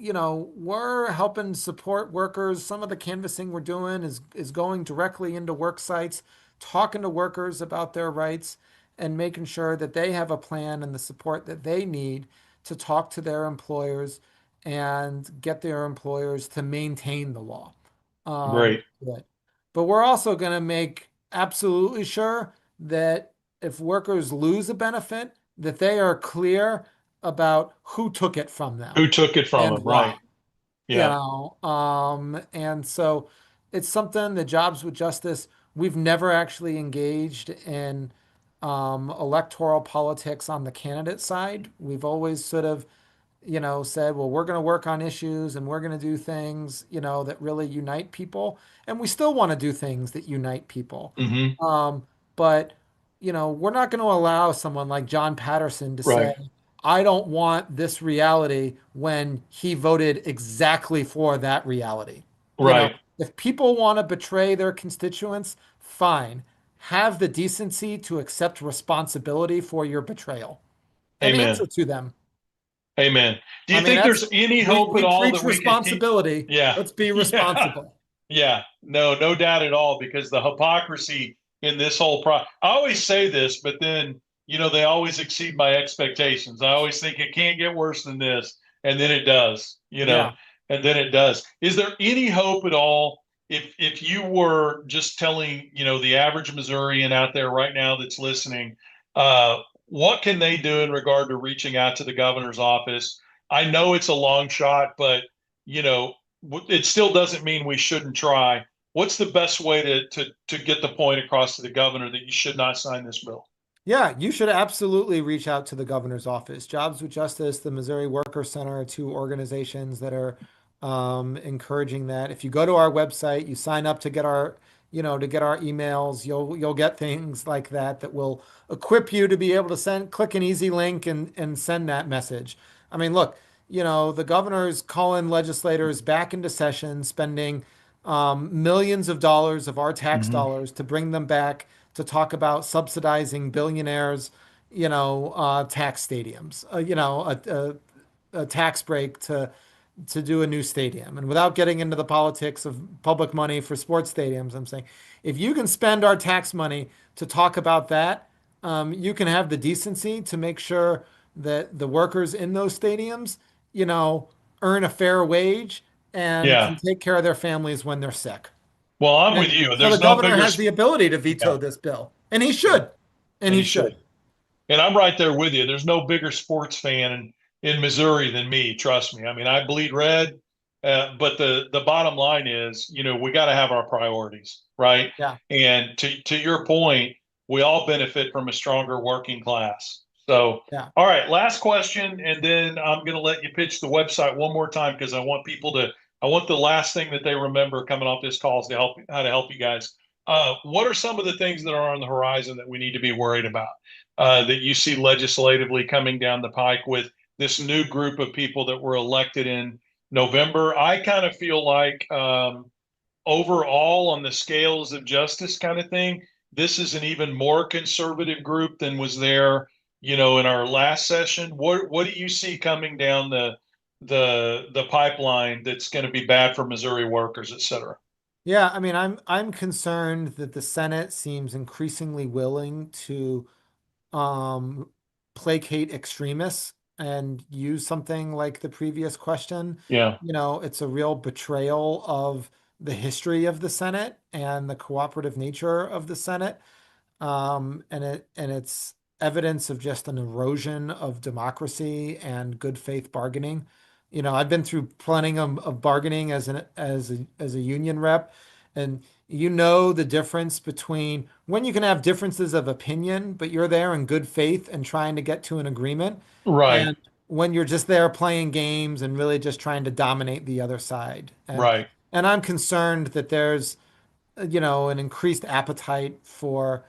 we're helping support workers. Some of the canvassing we're doing is going directly into work sites, talking to workers about their rights and making sure that they have a plan and the support that they need to talk to their employers and get their employers to maintain the law. Great. Good. But we're also going to make absolutely sure that if workers lose a benefit, that they are clear about who took it from Who them took it from and him? why. Right. Yeah. And so it's something that Jobs with Justice, we've never actually engaged in electoral politics on the candidate side. We've always sort of, said, well, we're going to work on issues and we're going to do things, that really unite people. And we still want to do things that unite people. Hmm. But, we're not going to allow someone like John Patterson to say, Right. I don't want this reality when he voted exactly for that reality. Right. If people want to betray their constituents, fine. Have the decency to accept responsibility for your betrayal and Amen. answer to them. Amen. Do I you mean, think that's there's any we hope at we all preach that we could teach? responsibility. Yeah. Let's be Yeah. responsible. Yeah. No, no doubt at all, because the hypocrisy in this whole I always say this, but then, they always exceed my expectations. I always think it can't get worse than this. And then it does, Yeah. and then it does. Is there any hope at all if you were just telling, the average Missourian out there right now that's listening, what can they do in regard to reaching out to the governor's office? I know it's a long shot, but you know, it still doesn't mean we shouldn't try. What's the best way to get the point across to the governor that you should not sign this bill? Yeah, you should absolutely reach out to the governor's office. Jobs with Justice, the Missouri Worker Center are two organizations that are encouraging that. If you go to our website, you sign up to get our emails, you'll get things like that will equip you to be able to click an easy link and send that message. I mean, look, the governor's calling legislators back into session, spending millions of dollars of our tax Hmm. dollars to bring them back to talk about subsidizing billionaires, tax stadiums, a tax break to do a new stadium. And without getting into the politics of public money for sports stadiums, I'm saying if you can spend our tax money to talk about that, you can have the decency to make sure that the workers in those stadiums, you know, earn a fair wage and can Yeah. take care of their families when they're sick. Well, I'm with And you. so the There's no governor bigger. has the ability to Yeah. veto this bill, and he Yeah. should. And And he he should. should. And I'm right there with you. There's no bigger sports fan in Missouri than me. Trust me. I mean, I bleed red. But the bottom line is, we got to have our priorities, right? Yeah. And to your point, we all benefit from a stronger working class. So, Yeah. all right, last question, and then I'm going to let you pitch the website one more time because I want people to. I want the last thing that they remember coming off this call is to help how to help you guys. What are some of the things that are on the horizon that we need to be worried about? That you see legislatively coming down the pike with this new group of people that were elected in November. I kind of feel like overall, on the scales of justice kind of thing, this is an even more conservative group than was there, in our last session. What do you see coming down the pipeline that's going to be bad for Missouri workers, et cetera? Yeah, I mean, I'm concerned that the Senate seems increasingly willing to um, placate extremists and use something like the previous question. Yeah. It's a real betrayal of the history of the Senate and the cooperative nature of the Senate. And it's evidence of just an erosion of democracy and good faith bargaining. I've been through plenty of bargaining as a union rep, and the difference between when you can have differences of opinion, but you're there in good faith and trying to get to an agreement, Right. and when you're just there playing games and really just trying to dominate the other side. And Right. and I'm concerned that there's an increased appetite for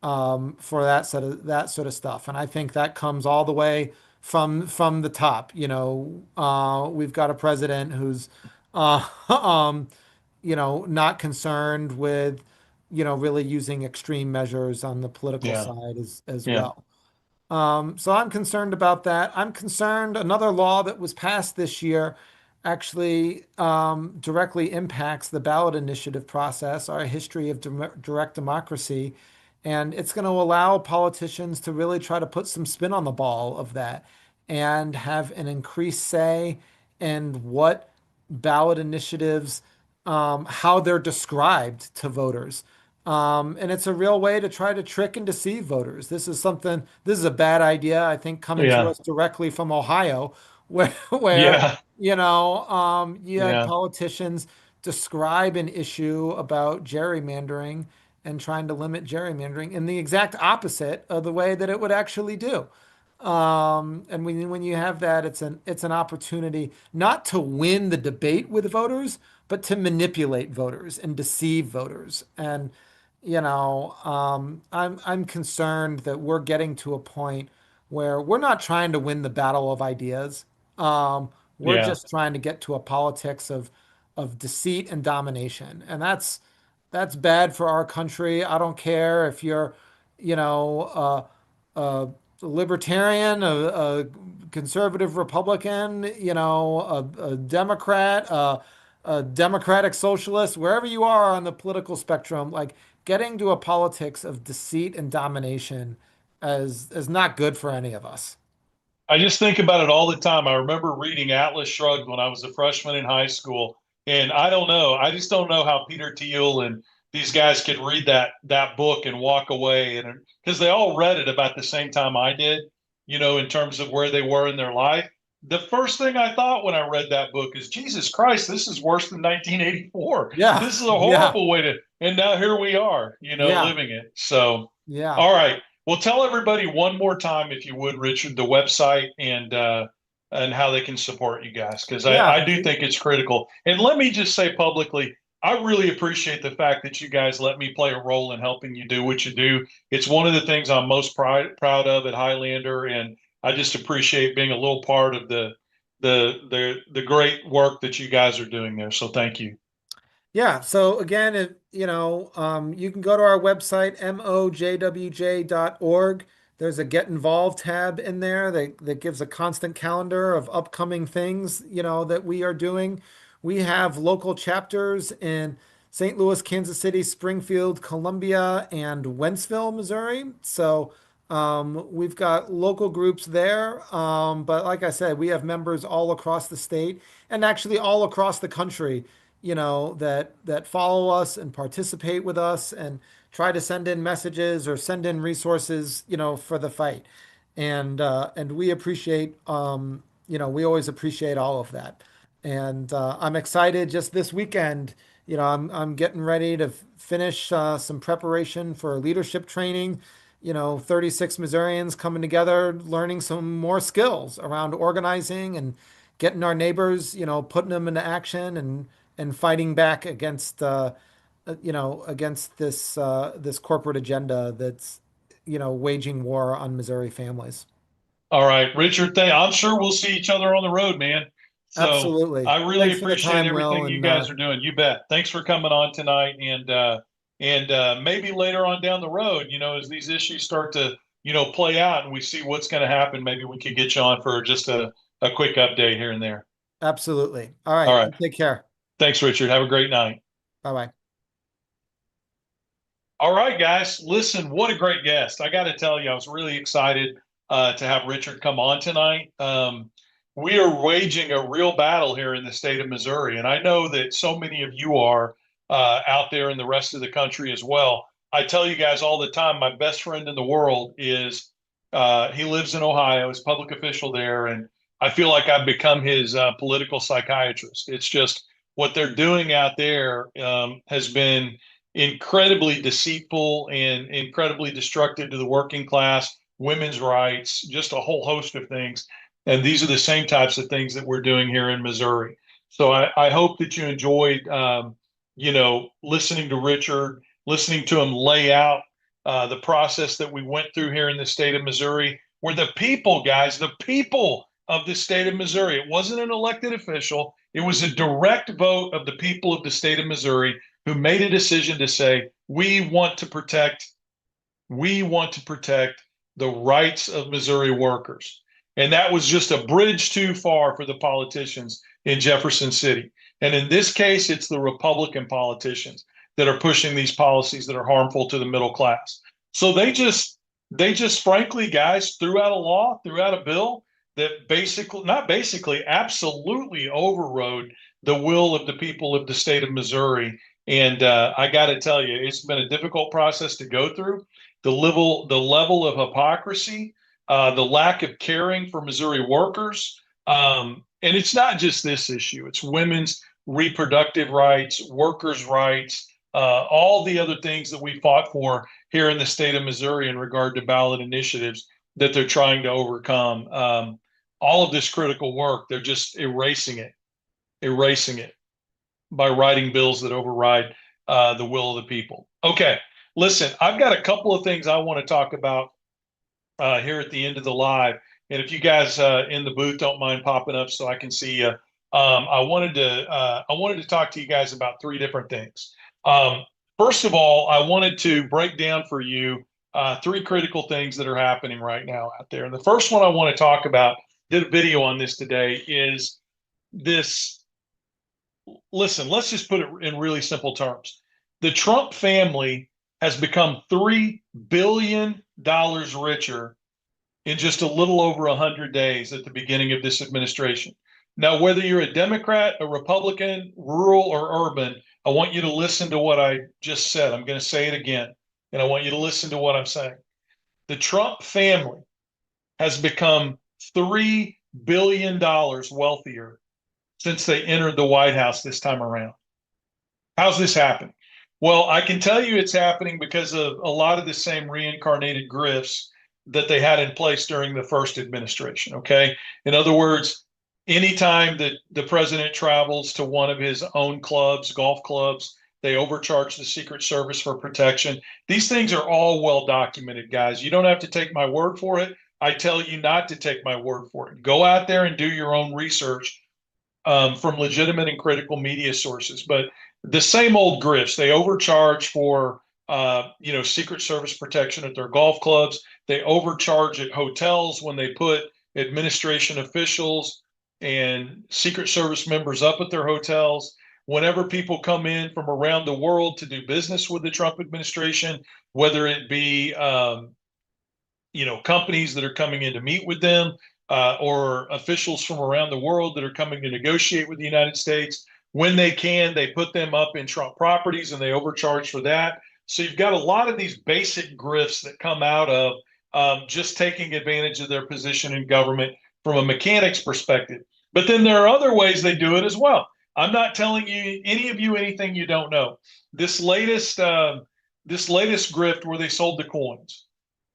that sort of stuff. And I think that comes all the way from the top. We've got a president who's uh, um, not concerned with, really using extreme measures on the political Yeah. side as Yeah. well. So I'm concerned about that. I'm concerned another law that was passed this year actually directly impacts the ballot initiative process, our history of direct democracy. And it's going to allow politicians to really try to put some spin on the ball of that and have an increased say in what ballot initiatives, how they're described to voters. And it's a real way to try to trick and deceive voters. This is a bad idea, I think, coming to Yeah. us directly from Ohio, where, Yeah. you had Yeah. politicians describe an issue about gerrymandering and trying to limit gerrymandering in the exact opposite of the way that it would actually do. And when you have that, it's an opportunity not to win the debate with voters, but to manipulate voters and deceive voters. And I'm concerned that we're getting to a point where we're not trying to win the battle of ideas. Um, we're Yeah. just trying to get to a politics of deceit and domination, and that's bad for our country. I don't care if you're, you know, a libertarian, a conservative Republican, a Democrat, a democratic socialist, wherever you are on the political spectrum, like getting to a politics of deceit and domination is not good for any of us. I just think about it all the time. I remember reading Atlas Shrugged when I was a freshman in high school, and I don't know. I just don't know how Peter Thiel and these guys could read that book and walk away, and because they all read it about the same time I did, in terms of where they were in their life. The first thing I thought when I read that book is, Jesus Christ, this is worse than 1984. Yeah, This is a yeah, horrible way to, and now here we are, yeah, living it. So, yeah, all right. Well, tell everybody one more time, if you would, Richard, the website and how they can support you guys, because I yeah. do think it's critical. And let me just say publicly, I really appreciate the fact that you guys let me play a role in helping you do what you do. It's one of the things I'm most proud of at Highlander, and I just appreciate being a little part of the great work that you guys are doing there. So thank you. Yeah. So again, you can go to our website, mojwj.org. There's a Get Involved tab in there that gives a constant calendar of upcoming things, that we are doing. We have local chapters in St. Louis, Kansas City, Springfield, Columbia, and Wentzville, Missouri. So we've got local groups there. But like I said, we have members all across the state and actually all across the country, that follow us and participate with us and try to send in messages or send in resources, for the fight. And we appreciate, we always appreciate all of that. And I'm excited just this weekend. I'm getting ready to finish some preparation for leadership training. 36 Missourians coming together, learning some more skills around organizing and getting our neighbors, putting them into action and fighting back against against this corporate agenda that's waging war on Missouri families. All right, Richard, I'm sure we'll see each other on the road, man. So Absolutely. I really Thanks for the appreciate time, Will, everything you and guys are doing. You bet. Thanks for coming on tonight, and maybe later on down the road, as these issues start to play out and we see what's going to happen, maybe we could get you on for just a quick update here and there. absolutely. All All right, right. you take care. Thanks, Richard. Have a great night. Bye bye. All right, guys. Listen, what a great guest. I got to tell you, I was really excited to have Richard come on tonight. We are waging a real battle here in the state of Missouri, and I know that so many of you are out there in the rest of the country as well. I tell you guys all the time, my best friend in the world is he lives in Ohio, he's a public official there, and I feel like I've become his political psychiatrist. It's just what they're doing out there has been incredibly deceitful and incredibly destructive to the working class, women's rights, just a whole host of things. And these are the same types of things that we're doing here in Missouri. So I hope that you enjoyed, listening to Richard, listening to him lay out the process that we went through here in the state of Missouri, where the people, guys, the people of the state of Missouri, it wasn't an elected official, It was a direct vote of the people of the state of Missouri who made a decision to say, we want to protect the rights of Missouri workers. And that was just a bridge too far for the politicians in Jefferson City. And in this case, it's the Republican politicians that are pushing these policies that are harmful to the middle class. So they just frankly, guys, threw out a law, threw out a bill that absolutely overrode the will of the people of the state of Missouri. And I got to tell you, it's been a difficult process to go through. The level of hypocrisy, the lack of caring for Missouri workers, and it's not just this issue. It's women's reproductive rights, workers' rights, all the other things that we fought for here in the state of Missouri in regard to ballot initiatives that they're trying to overcome. All of this critical work, they're just erasing it by writing bills that override the will of the people. Okay, listen, I've got a couple of things I want to talk about here at the end of the live. And if you guys in the booth don't mind popping up so I can see you, I wanted to talk to you guys about three different things. First of all, I wanted to break down for you three critical things that are happening right now out there. And the first one I want to talk about, did a video on this today, is this. Listen, let's just put it in really simple terms. The Trump family has become $3 billion richer in just a little over 100 days at the beginning of this administration. Now, whether you're a Democrat, a Republican, rural or urban, I want you to listen to what I just said. I'm going to say it again, and I want you to listen to what I'm saying. The Trump family has become $3 billion wealthier since they entered the White House this time around. How's this happening? Well, I can tell you it's happening because of a lot of the same reincarnated grifts that they had in place during the first administration, okay? In other words, anytime that the president travels to one of his own clubs, golf clubs, they overcharge the Secret Service for protection. These things are all well documented, guys. You don't have to take my word for it. I tell you not to take my word for it. Go out there and do your own research from legitimate and critical media sources. But the same old grifts, they overcharge for Secret Service protection at their golf clubs. They overcharge at hotels when they put administration officials and Secret Service members up at their hotels. Whenever people come in from around the world to do business with the Trump administration, whether it be companies that are coming in to meet with them, or officials from around the world that are coming to negotiate with the United States, when they can, they put them up in Trump properties and they overcharge for that. So you've got a lot of these basic grifts that come out of just taking advantage of their position in government from a mechanic's perspective. But then there are other ways they do it as well. I'm not telling you, any of you, anything you don't know. This latest grift where they sold the coins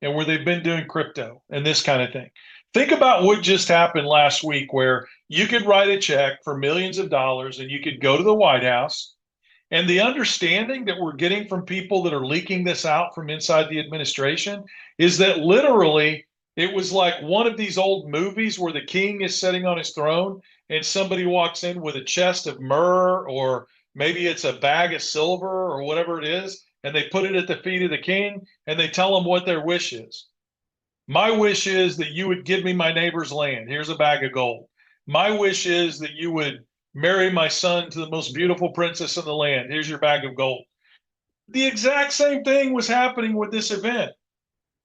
and where they've been doing crypto and this kind of thing. Think about what just happened last week, where you could write a check for millions of dollars and you could go to the White House. And the understanding that we're getting from people that are leaking this out from inside the administration is that literally it was like one of these old movies where the king is sitting on his throne and somebody walks in with a chest of myrrh, or maybe it's a bag of silver or whatever it is, and they put it at the feet of the king and they tell him what their wish is. My wish is that you would give me my neighbor's land. Here's a bag of gold. My wish is that you would marry my son to the most beautiful princess in the land. Here's your bag of gold. The exact same thing was happening with this event.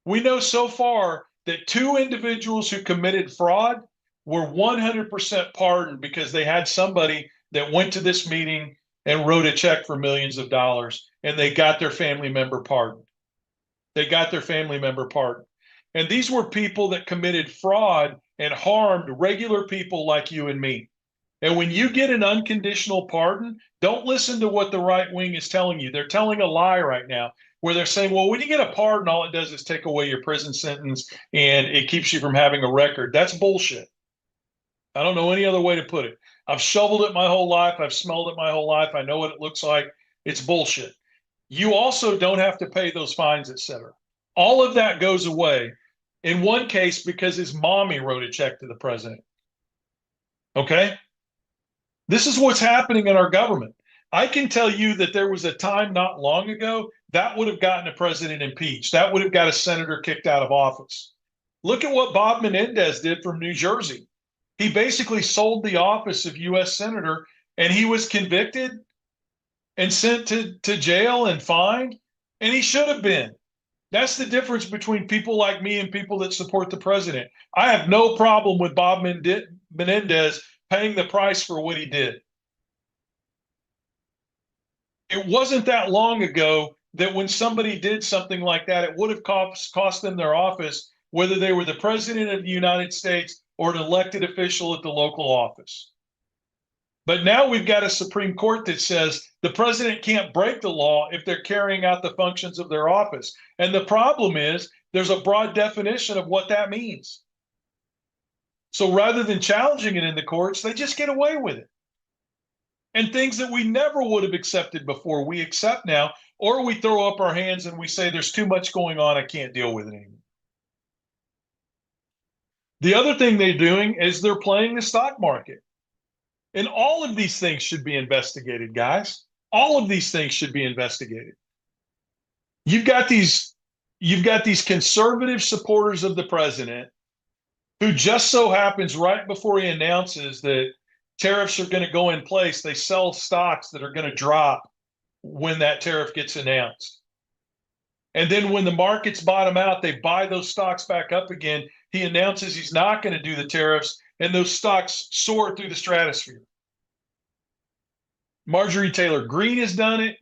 We know so far that two individuals who committed fraud were 100% pardoned because they had somebody that went to this meeting and wrote a check for millions of dollars, and they got their family member pardoned. And these were people that committed fraud and harmed regular people like you and me. And when you get an unconditional pardon, don't listen to what the right wing is telling you. They're telling a lie right now, where they're saying, well, when you get a pardon, all it does is take away your prison sentence and it keeps you from having a record. That's bullshit. I don't know any other way to put it. I've shoveled it my whole life. I've smelled it my whole life. I know what it looks like. It's bullshit. You also don't have to pay those fines, etc. All of that goes away. In one case, because his mommy wrote a check to the president. Okay? This is what's happening in our government. I can tell you that there was a time not long ago that would have gotten a president impeached. That would have got a senator kicked out of office. Look at what Bob Menendez did from New Jersey. He basically sold the office of U.S. Senator, and he was convicted and sent to jail and fined, and he should have been. That's the difference between people like me and people that support the president. I have no problem with Bob Menendez paying the price for what he did. It wasn't that long ago that when somebody did something like that, it would have cost them their office, whether they were the president of the United States or an elected official at the local office. But now we've got a Supreme Court that says the president can't break the law if they're carrying out the functions of their office. And the problem is there's a broad definition of what that means. So rather than challenging it in the courts, they just get away with it. And things that we never would have accepted before, we accept now, or we throw up our hands and we say, there's too much going on, I can't deal with it anymore. The other thing they're doing is they're playing the stock market. And all of these things should be investigated, guys. All of these things should be investigated. You've got these conservative supporters of the president who just so happens right before he announces that tariffs are going to go in place, they sell stocks that are going to drop when that tariff gets announced. And then when the markets bottom out, they buy those stocks back up again. He announces he's not going to do the tariffs, and those stocks soar through the stratosphere. Marjorie Taylor Greene has done it.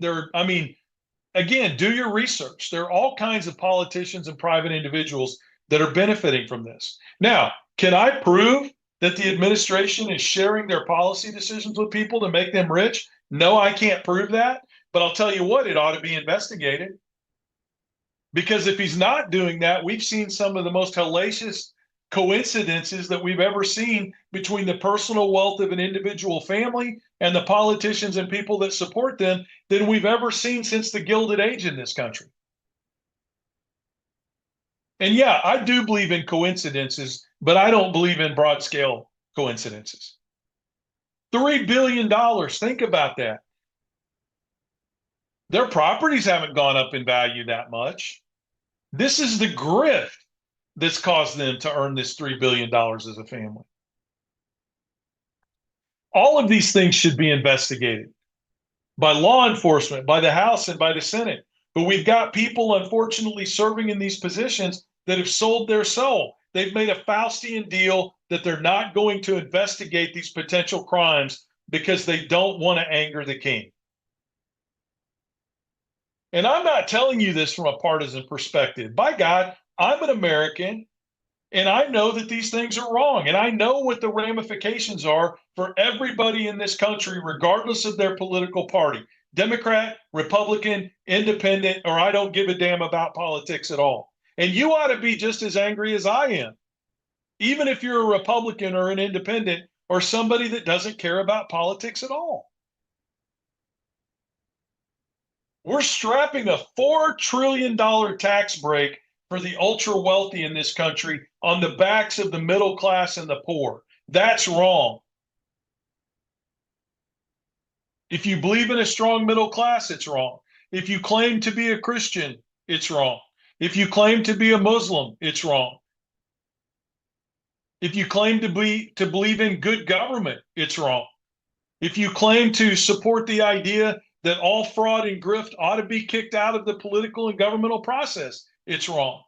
Again, do your research. There are all kinds of politicians and private individuals that are benefiting from this. Now, can I prove that the administration is sharing their policy decisions with people to make them rich? No, I can't prove that. But I'll tell you what, it ought to be investigated. Because if he's not doing that, we've seen some of the most hellacious coincidences that we've ever seen between the personal wealth of an individual family and the politicians and people that support them than we've ever seen since the Gilded Age in this country. And yeah, I do believe in coincidences, but I don't believe in broad scale coincidences. $3 billion, think about that. Their properties haven't gone up in value that much. This is the grift that's caused them to earn this $3 billion as a family. All of these things should be investigated by law enforcement, by the House, and by the Senate. But we've got people, unfortunately, serving in these positions that have sold their soul. They've made a Faustian deal that they're not going to investigate these potential crimes because they don't want to anger the king. And I'm not telling you this from a partisan perspective. By God, I'm an American, and I know that these things are wrong. And I know what the ramifications are for everybody in this country, regardless of their political party. Democrat, Republican, Independent, or I don't give a damn about politics at all. And you ought to be just as angry as I am, even if you're a Republican or an Independent or somebody that doesn't care about politics at all. We're strapping a $4 trillion tax break for the ultra wealthy in this country on the backs of the middle class and the poor. That's wrong. If you believe in a strong middle class, it's wrong. If you claim to be a Christian, it's wrong. If you claim to be a Muslim, it's wrong. If you claim to believe in good government, it's wrong. If you claim to support the idea that all fraud and grift ought to be kicked out of the political and governmental process, it's wrong.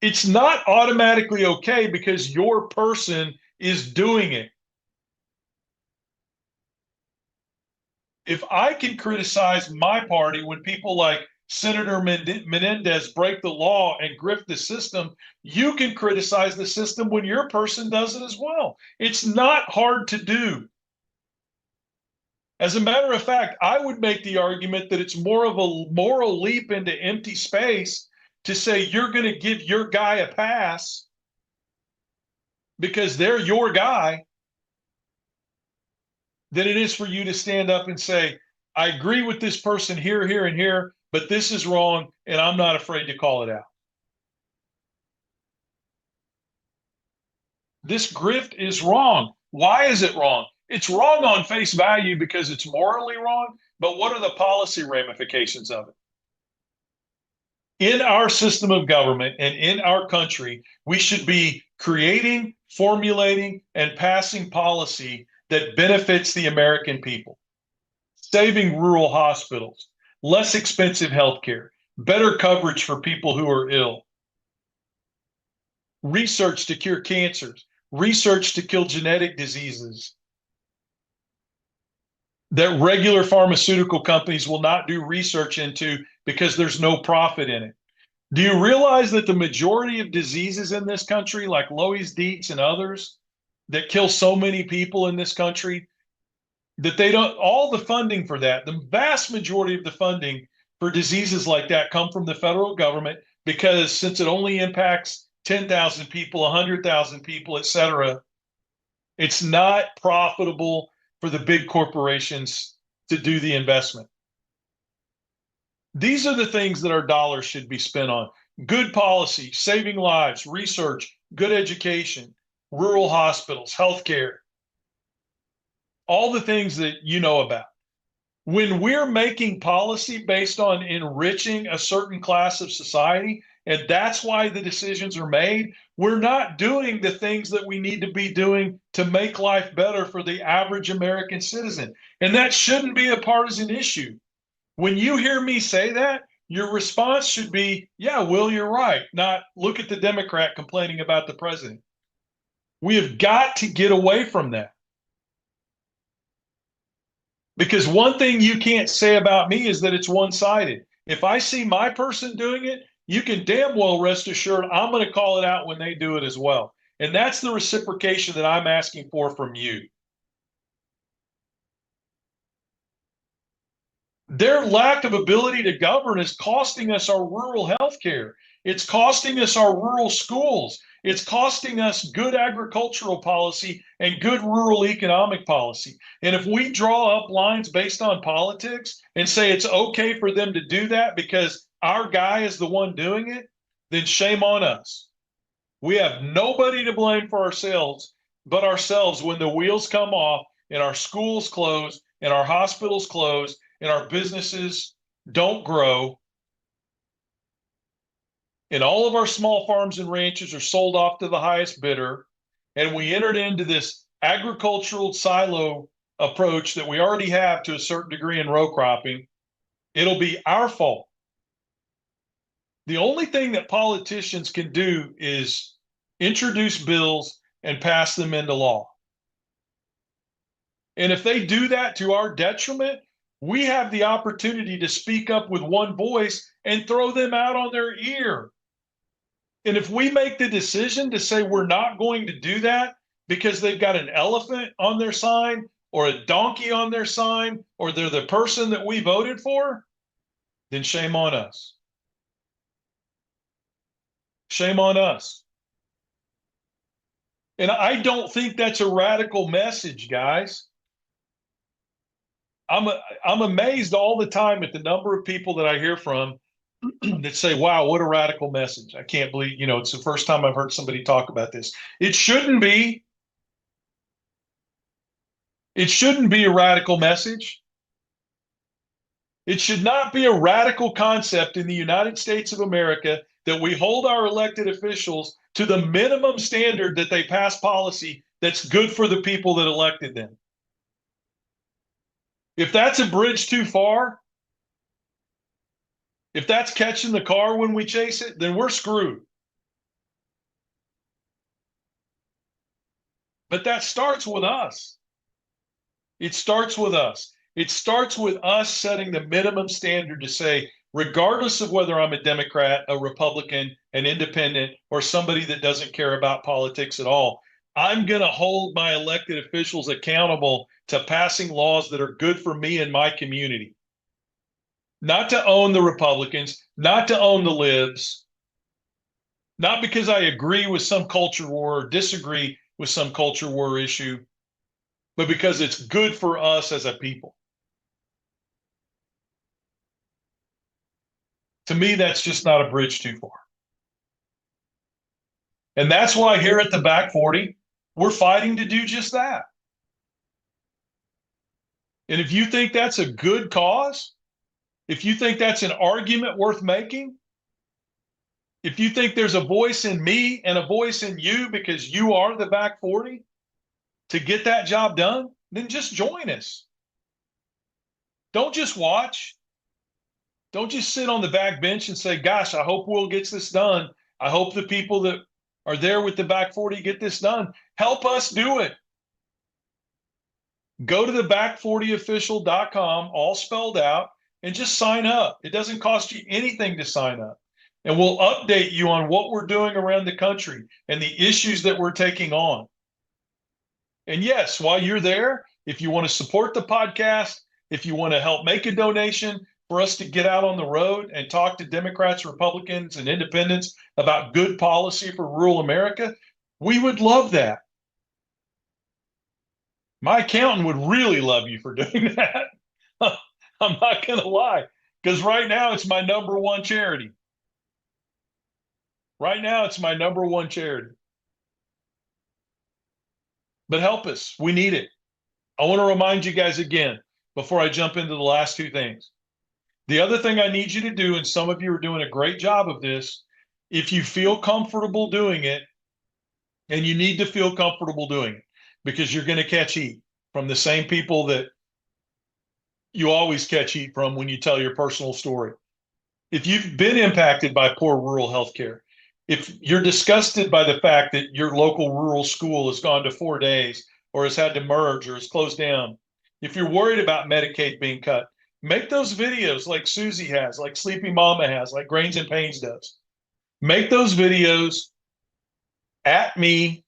It's not automatically okay because your person is doing it. If I can criticize my party when people like Senator Menendez break the law and grift the system, you can criticize the system when your person does it as well. It's not hard to do. As a matter of fact, I would make the argument that it's more of a moral leap into empty space to say you're going to give your guy a pass because they're your guy than it is for you to stand up and say, I agree with this person here, here, and here, but this is wrong, and I'm not afraid to call it out. This grift is wrong. Why is it wrong? It's wrong on face value because it's morally wrong, but what are the policy ramifications of it? In our system of government and in our country, we should be creating, formulating, and passing policy that benefits the American people, saving rural hospitals, less expensive health care, better coverage for people who are ill, research to cure cancers, research to kill genetic diseases that regular pharmaceutical companies will not do research into because there's no profit in it. Do you realize that the majority of diseases in this country, like Loeys Dietz and others, that kill so many people in this country, that they don't, all the funding for that, the vast majority of the funding for diseases like that come from the federal government, because since it only impacts 10,000 people, 100,000 people, et cetera, it's not profitable for the big corporations to do the investment. These are the things that our dollars should be spent on. Good policy, saving lives, research, good education, rural hospitals, healthcare, all the things that you know about. When we're making policy based on enriching a certain class of society, and that's why the decisions are made, we're not doing the things that we need to be doing to make life better for the average American citizen. And that shouldn't be a partisan issue. When you hear me say that, your response should be, yeah, Will, you're right. Not look at the Democrat complaining about the president. We have got to get away from that. Because one thing you can't say about me is that it's one-sided. If I see my person doing it, you can damn well rest assured I'm going to call it out when they do it as well. And that's the reciprocation that I'm asking for from you. Their lack of ability to govern is costing us our rural health care. It's costing us our rural schools. It's costing us good agricultural policy and good rural economic policy. And if we draw up lines based on politics and say it's okay for them to do that because our guy is the one doing it, then shame on us. We have nobody to blame for ourselves but ourselves when the wheels come off and our schools close and our hospitals close and our businesses don't grow, and all of our small farms and ranches are sold off to the highest bidder, and we entered into this agricultural silo approach that we already have to a certain degree in row cropping, it'll be our fault. The only thing that politicians can do is introduce bills and pass them into law. And if they do that to our detriment, we have the opportunity to speak up with one voice and throw them out on their ear. And if we make the decision to say we're not going to do that because they've got an elephant on their sign or a donkey on their sign, or they're the person that we voted for, then shame on us. Shame on us. And I don't think that's a radical message, guys. I'm amazed all the time at the number of people that I hear from that say, wow, what a radical message. I can't believe, it's the first time I've heard somebody talk about this. It shouldn't be. It shouldn't be a radical message. It should not be a radical concept in the United States of America that we hold our elected officials to the minimum standard that they pass policy that's good for the people that elected them. If that's a bridge too far, if that's catching the car when we chase it, then we're screwed. But that starts with us. It starts with us. It starts with us setting the minimum standard to say, regardless of whether I'm a Democrat, a Republican, an independent, or somebody that doesn't care about politics at all, I'm going to hold my elected officials accountable to passing laws that are good for me and my community. Not to own the Republicans, not to own the libs, not because I agree with some culture war or disagree with some culture war issue, but because it's good for us as a people. To me, that's just not a bridge too far. And that's why here at the Back 40, We're fighting to do just that. And if you think that's a good cause, if you think that's an argument worth making, if you think there's a voice in me and a voice in you because you are the back 40 to get that job done, then just join us. Don't just watch. Don't just sit on the back bench and say, gosh, I hope Will gets this done. I hope the people that are there with the back 40 get this done. Help us do it. Go to the back40official.com, all spelled out, and just sign up. It doesn't cost you anything to sign up. And we'll update you on what we're doing around the country and the issues that we're taking on. And yes, while you're there, if you want to support the podcast, if you want to help make a donation for us to get out on the road and talk to Democrats, Republicans, and independents about good policy for rural America, we would love that. My accountant would really love you for doing that. I'm not going to lie, because right now it's my number one charity. Right now it's my number one charity. But help us. We need it. I want to remind you guys again before I jump into the last two things. The other thing I need you to do, and some of you are doing a great job of this, if you feel comfortable doing it, and you need to feel comfortable doing it because you're going to catch heat from the same people that you always catch heat from when you tell your personal story. If you've been impacted by poor rural health care, if you're disgusted by the fact that your local rural school has gone to 4 days or has had to merge or is closed down, if you're worried about Medicaid being cut, make those videos like Susie has, like Sleepy Mama has, like Grains and Pains does. Make those videos at me,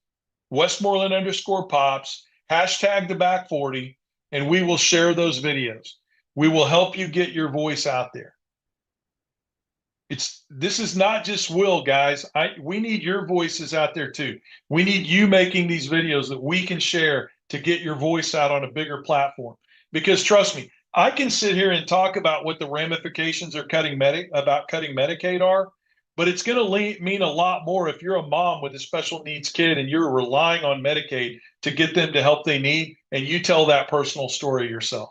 Westmoreland_Pops, hashtag the back 40, and we will share those videos. We will help you get your voice out there. This is not just Will, guys. We need your voices out there too. We need you making these videos that we can share to get your voice out on a bigger platform. Because trust me, I can sit here and talk about what the ramifications of cutting Medicaid are, but it's going to mean a lot more if you're a mom with a special needs kid and you're relying on Medicaid to get them the help they need, and you tell that personal story yourself.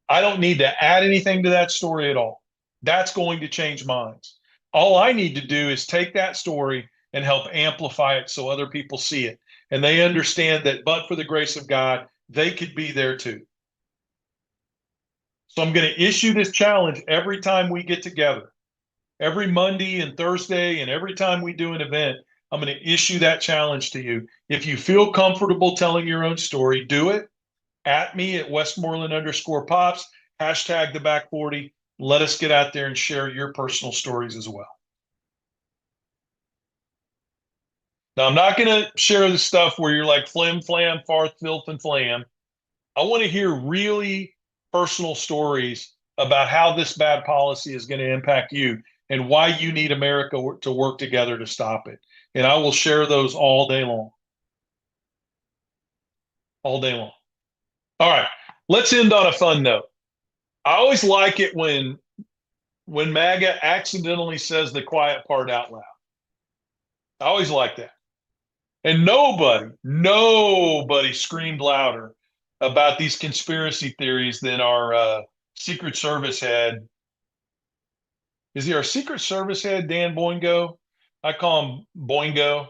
I don't need to add anything to that story at all. That's going to change minds. All I need to do is take that story and help amplify it so other people see it. And they understand that, but for the grace of God, they could be there too. So I'm going to issue this challenge every time we get together. Every Monday and Thursday, and every time we do an event, I'm going to issue that challenge to you. If you feel comfortable telling your own story, do it. At me at Westmoreland_Pops, hashtag the back 40. Let us get out there and share your personal stories as well. Now, I'm not going to share the stuff where you're like flim, flam, farth, filth, and flam. I want to hear really personal stories about how this bad policy is going to impact you and why you need America to work together to stop it. And I will share those all day long. All day long. All right, let's end on a fun note. I always like it when MAGA accidentally says the quiet part out loud. I always like that. And nobody screamed louder about these conspiracy theories than our Secret Service head. Is he our Secret Service head, Dan Boingo? I call him Boingo.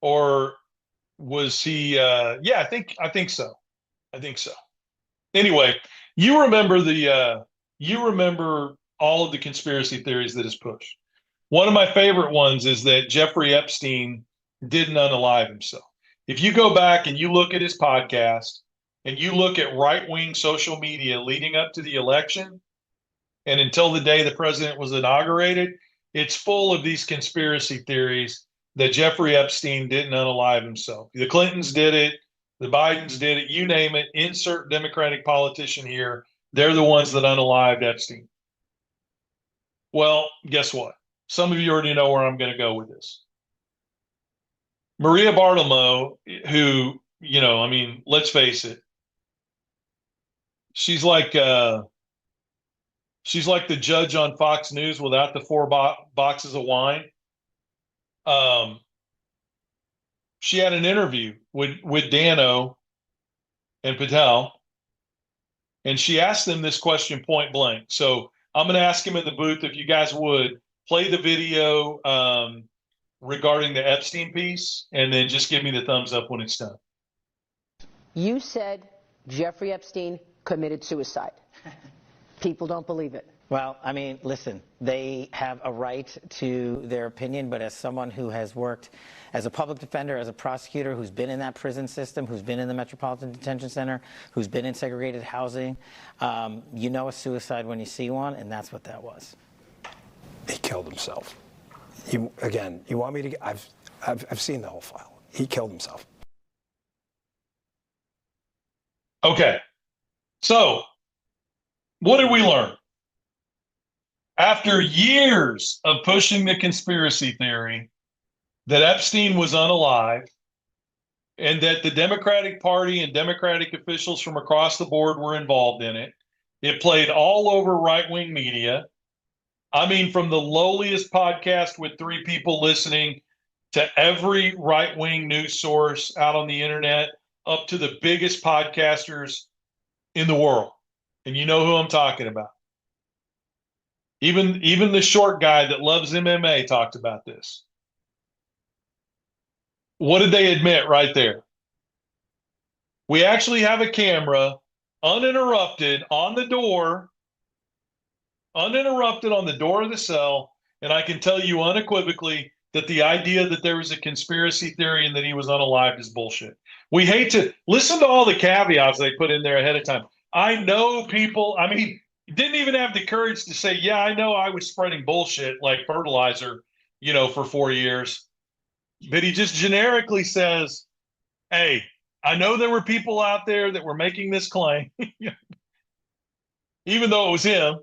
Or was he? Yeah, I think so. I think so. Anyway, you remember all of the conspiracy theories that is pushed. One of my favorite ones is that Jeffrey Epstein didn't unalive himself. If you go back and you look at his podcast and you look at right-wing social media leading up to the election and until the day the president was inaugurated, it's full of these conspiracy theories that Jeffrey Epstein didn't unalive himself. The Clintons did it. The Bidens did it. You name it. Insert Democratic politician here. They're the ones that unalived Epstein. Well, guess what? Some of you already know where I'm going to go with this. Maria Bartiromo, who, I mean, let's face it, she's like the judge on Fox News without the four boxes of wine. she had an interview with Dano and Patel, and she asked them this question point blank. So I'm going to ask him in the booth if you guys would play the video regarding the Epstein piece, and then just give me the thumbs up when it's done. You said Jeffrey Epstein committed suicide. People don't believe it. Well, I mean, listen, they have a right to their opinion, but as someone who has worked as a public defender, as a prosecutor, who's been in that prison system, who's been in the Metropolitan Detention Center, who's been in segregated housing, you know a suicide when you see one, and that's what that was. He killed himself. You want me to? I've seen the whole file. He killed himself. Okay. So, what did we learn? After years of pushing the conspiracy theory that Epstein was unalive and that the Democratic Party and Democratic officials from across the board were involved in it, it played all over right-wing media. I mean, from the lowliest podcast with 3 people listening to every right-wing news source out on the internet, up to the biggest podcasters in the world. And you know who I'm talking about. Even the short guy that loves MMA talked about this. What did they admit right there? We actually have a camera uninterrupted on the door of the cell, and I can tell you unequivocally that the idea that there was a conspiracy theory and that he was unalive is bullshit. We hate to listen to all the caveats they put in there ahead of time. I know people, I mean, didn't even have the courage to say, yeah, I know I was spreading bullshit like fertilizer, for 4 years. But he just generically says, hey, I know there were people out there that were making this claim, even though it was him.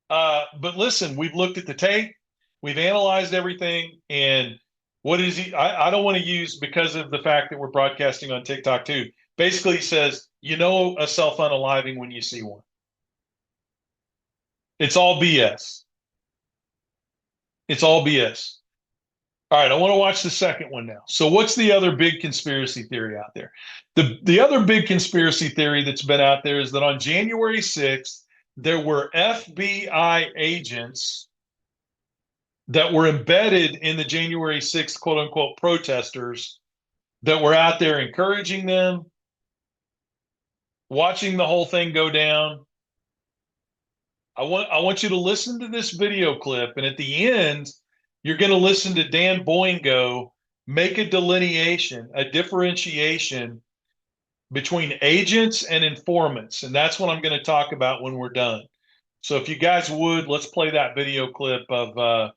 But listen, we've looked at the tape, we've analyzed everything, and what is he? I don't want to use, because of the fact that we're broadcasting on TikTok too. Basically, he says, a self-unaliving when you see one. It's all BS. It's all BS. All right, I want to watch the second one now. So what's the other big conspiracy theory out there? The other big conspiracy theory that's been out there is that on January 6th, there were FBI agents that were embedded in the January 6th, quote unquote, protesters that were out there encouraging them, watching the whole thing go down. I want you to listen to this video clip, and at the end, you're going to listen to Dan Boingo make a delineation, a differentiation between agents and informants, and that's what I'm going to talk about when we're done. So if you guys would, let's play that video clip of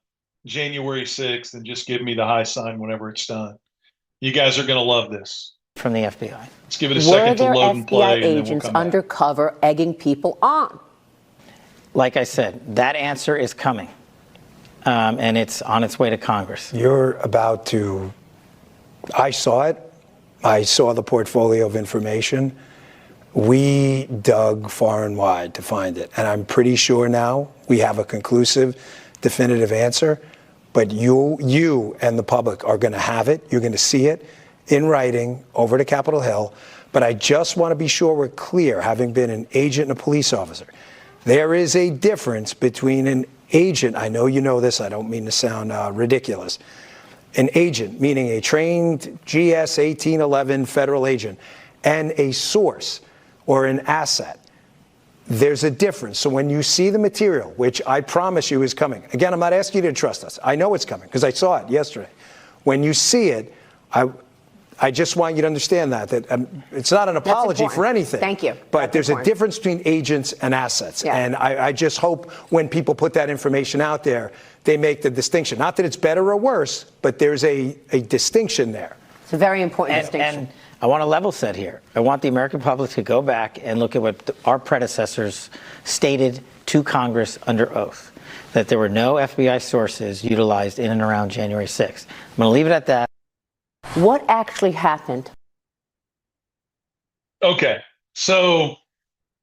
January 6th and just give me the high sign whenever it's done. You guys are going to love this. From the FBI. Let's give it a second to load and play. Were there FBI agents undercover egging people on? Like I said, that answer is coming, and it's on its way to Congress. You're about to, I saw it. I saw the portfolio of information. We dug far and wide to find it. And I'm pretty sure now we have a conclusive, definitive answer. But you and the public are going to have it. You're going to see it in writing over to Capitol Hill. But I just want to be sure we're clear, having been an agent and a police officer. There is a difference between an agent. I know you know this. I don't mean to sound ridiculous. An agent, meaning a trained GS 1811 federal agent, and a source or an asset. There's a difference. So when you see the material, which I promise you is coming, again, I'm not asking you to trust us. I know it's coming because I saw it yesterday. When you see it, I just want you to understand that it's not an apology for anything. Thank you. But there's a difference between agents and assets. Yeah. And I just hope when people put that information out there, they make the distinction. Not that it's better or worse, but there's a distinction there. It's a very important distinction. And I want to level set here. I want the American public to go back and look at what our predecessors stated to Congress under oath, that there were no FBI sources utilized in and around January 6th. I'm going to leave it at that. What actually happened? Okay, so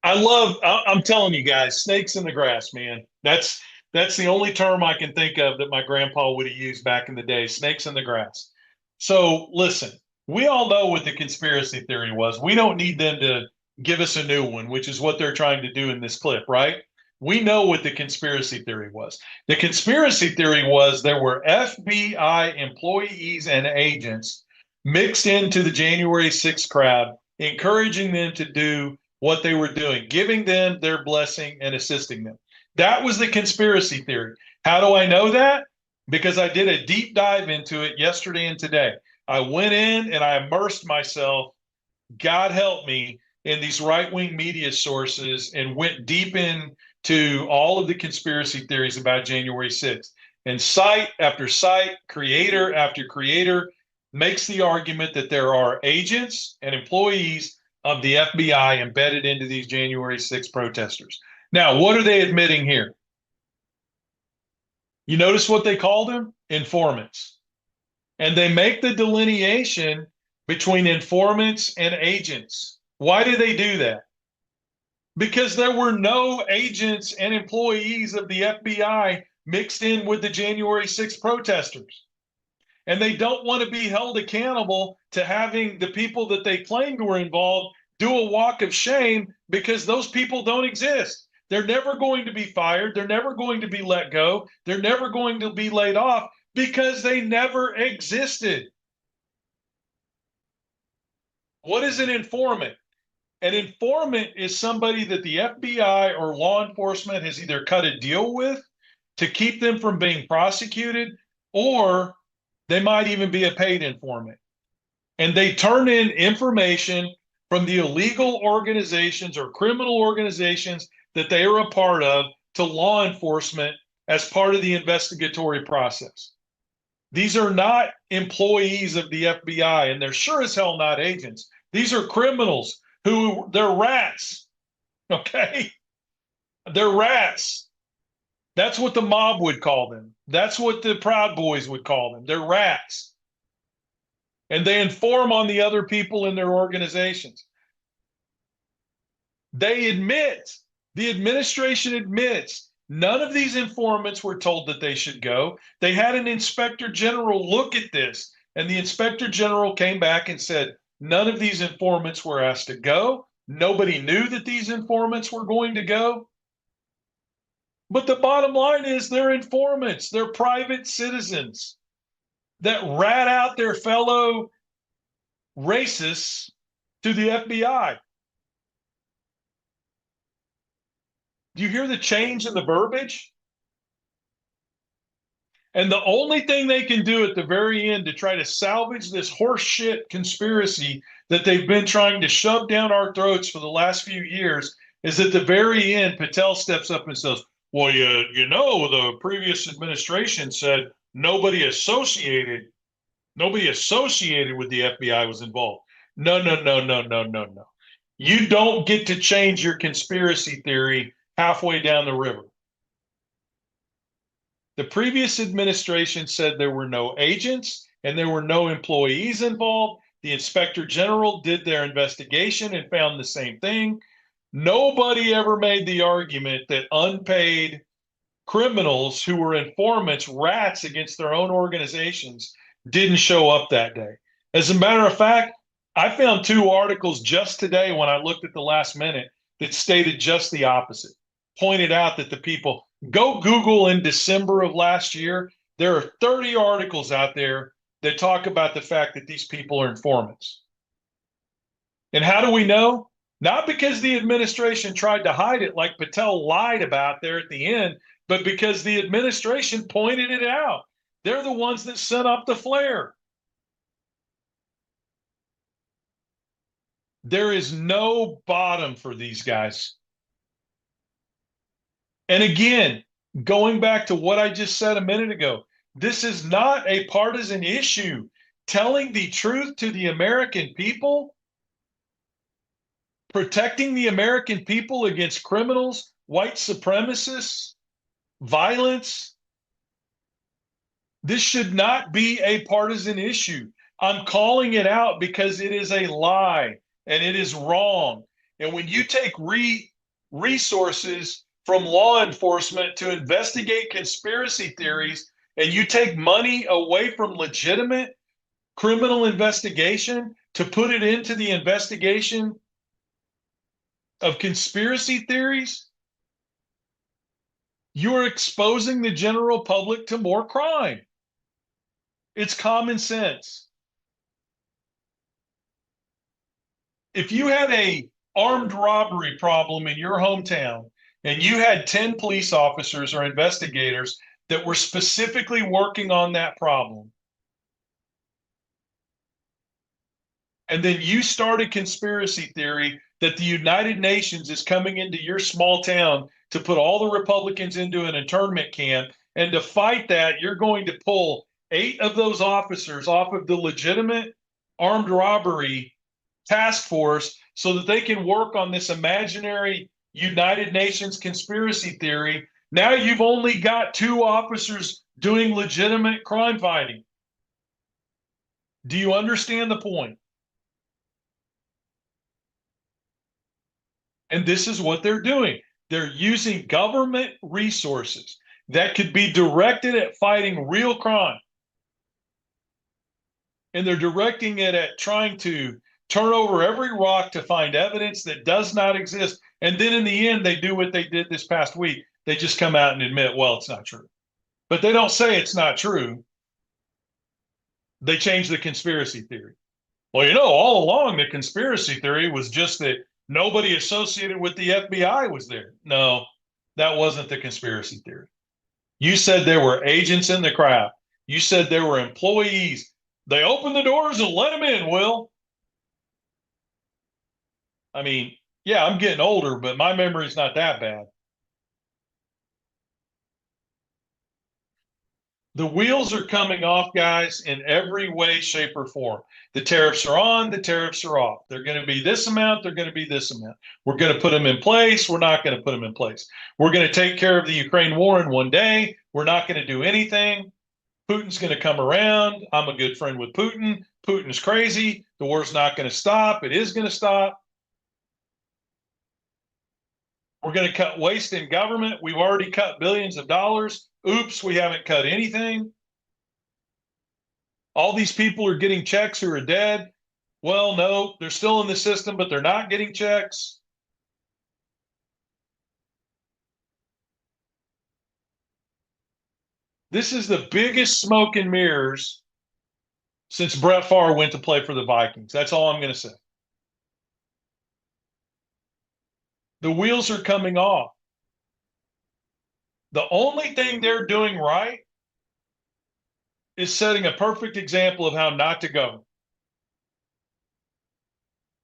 I'm telling you guys, snakes in the grass, man. That's the only term I can think of that my grandpa would have used back in the day, snakes in the grass. So listen, We all know what the conspiracy theory was. We don't need them to give us a new one, which is what they're trying to do in this clip, right? We know what the conspiracy theory was. The conspiracy theory was there were FBI employees and agents mixed into the January 6th crowd, encouraging them to do what they were doing, giving them their blessing and assisting them. That was the conspiracy theory. How do I know that? Because I did a deep dive into it yesterday and today. I went in and I immersed myself, God help me, in these right-wing media sources and went deep into all of the conspiracy theories about January 6th. And site after site, creator after creator makes the argument that there are agents and employees of the FBI embedded into these January 6th protesters. Now, what are they admitting here? You notice what they called them? Informants. And they make the delineation between informants and agents. Why do they do that? Because there were no agents and employees of the FBI mixed in with the January 6th protesters. And they don't want to be held accountable to having the people that they claimed were involved do a walk of shame, because those people don't exist. They're never going to be fired. They're never going to be let go. They're never going to be laid off, because they never existed. What is an informant? An informant is somebody that the FBI or law enforcement has either cut a deal with to keep them from being prosecuted, or they might even be a paid informant. And they turn in information from the illegal organizations or criminal organizations that they are a part of to law enforcement as part of the investigatory process. These are not employees of the FBI, and they're sure as hell not agents. These are criminals who, they're rats, okay? They're rats. That's what the mob would call them. That's what the Proud Boys would call them. They're rats. And they inform on the other people in their organizations. They admit, the administration admits, none of these informants were told that they should go. They had an inspector general look at this, and the inspector general came back and said, none of these informants were asked to go. Nobody knew that these informants were going to go. But the bottom line is they're informants. They're private citizens that rat out their fellow racists to the FBI. Do you hear the change in the verbiage? And the only thing they can do at the very end to try to salvage this horseshit conspiracy that they've been trying to shove down our throats for the last few years is at the very end, Patel steps up and says, well, you know, the previous administration said nobody associated with the FBI was involved. No. You don't get to change your conspiracy theory halfway down the river. The previous administration said there were no agents and there were no employees involved. The inspector general did their investigation and found the same thing. Nobody ever made the argument that unpaid criminals who were informants, rats against their own organizations, didn't show up that day. As a matter of fact, I found 2 articles just today when I looked at the last minute that stated just the opposite. Pointed out that the people, go Google in December of last year, there are 30 articles out there that talk about the fact that these people are informants. And how do we know? Not because the administration tried to hide it like Patel lied about there at the end, but because the administration pointed it out. They're the ones that set up the flare. There is no bottom for these guys. And again, going back to what I just said a minute ago, this is not a partisan issue. Telling the truth to the American people, protecting the American people against criminals, white supremacists, violence. This should not be a partisan issue. I'm calling it out because it is a lie and it is wrong. And when you take resources from law enforcement to investigate conspiracy theories, and you take money away from legitimate criminal investigation to put it into the investigation of conspiracy theories, you're exposing the general public to more crime. It's common sense. If you had a armed robbery problem in your hometown and you had 10 police officers or investigators that were specifically working on that problem, and then you start a conspiracy theory that the United Nations is coming into your small town to put all the Republicans into an internment camp, and to fight that, you're going to pull 8 of those officers off of the legitimate armed robbery task force so that they can work on this imaginary United Nations conspiracy theory. Now you've only got 2 officers doing legitimate crime fighting. Do you understand the point? And this is what they're doing. They're using government resources that could be directed at fighting real crime. And they're directing it at trying to turn over every rock to find evidence that does not exist. And then in the end, they do what they did this past week. They just come out and admit, well, it's not true. But they don't say it's not true. They change the conspiracy theory. Well, you know, all along the conspiracy theory was just that nobody associated with the FBI was there. No, that wasn't the conspiracy theory. You said there were agents in the crowd. You said there were employees. They opened the doors and let them in, Will. I mean, yeah, I'm getting older, but my memory's not that bad. The wheels are coming off, guys, in every way, shape, or form. The tariffs are on, the tariffs are off. They're going to be this amount, they're going to be this amount. We're going to put them in place, we're not going to put them in place. We're going to take care of the Ukraine war in one day, we're not going to do anything. Putin's going to come around. I'm a good friend with Putin. Putin's crazy. The war's not going to stop. It is going to stop. We're going to cut waste in government. We've already cut billions of dollars. Oops, we haven't cut anything. All these people are getting checks who are dead. Well, no, they're still in the system, but they're not getting checks. This is the biggest smoke and mirrors since Brett Favre went to play for the Vikings. That's all I'm going to say. The wheels are coming off. The only thing they're doing right is setting a perfect example of how not to govern.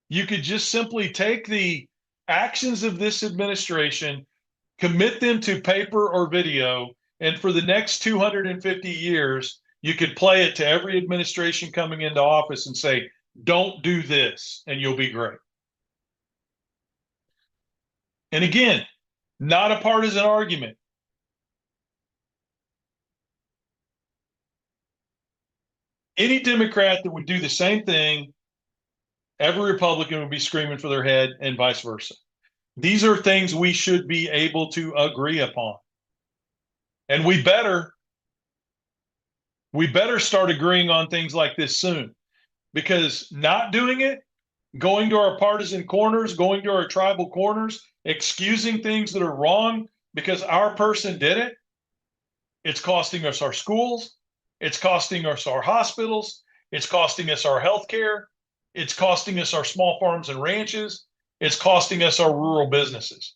You could just simply take the actions of this administration, commit them to paper or video, and for the next 250 years, you could play it to every administration coming into office and say, don't do this, and you'll be great. And again, not a partisan argument. Any Democrat that would do the same thing, every Republican would be screaming for their head, and vice versa. These are things we should be able to agree upon. And we better start agreeing on things like this soon, because not doing it, going to our partisan corners, going to our tribal corners, excusing things that are wrong because our person did it, it's costing us our schools, it's costing us our hospitals, it's costing us our health care, it's costing us our small farms and ranches, it's costing us our rural businesses.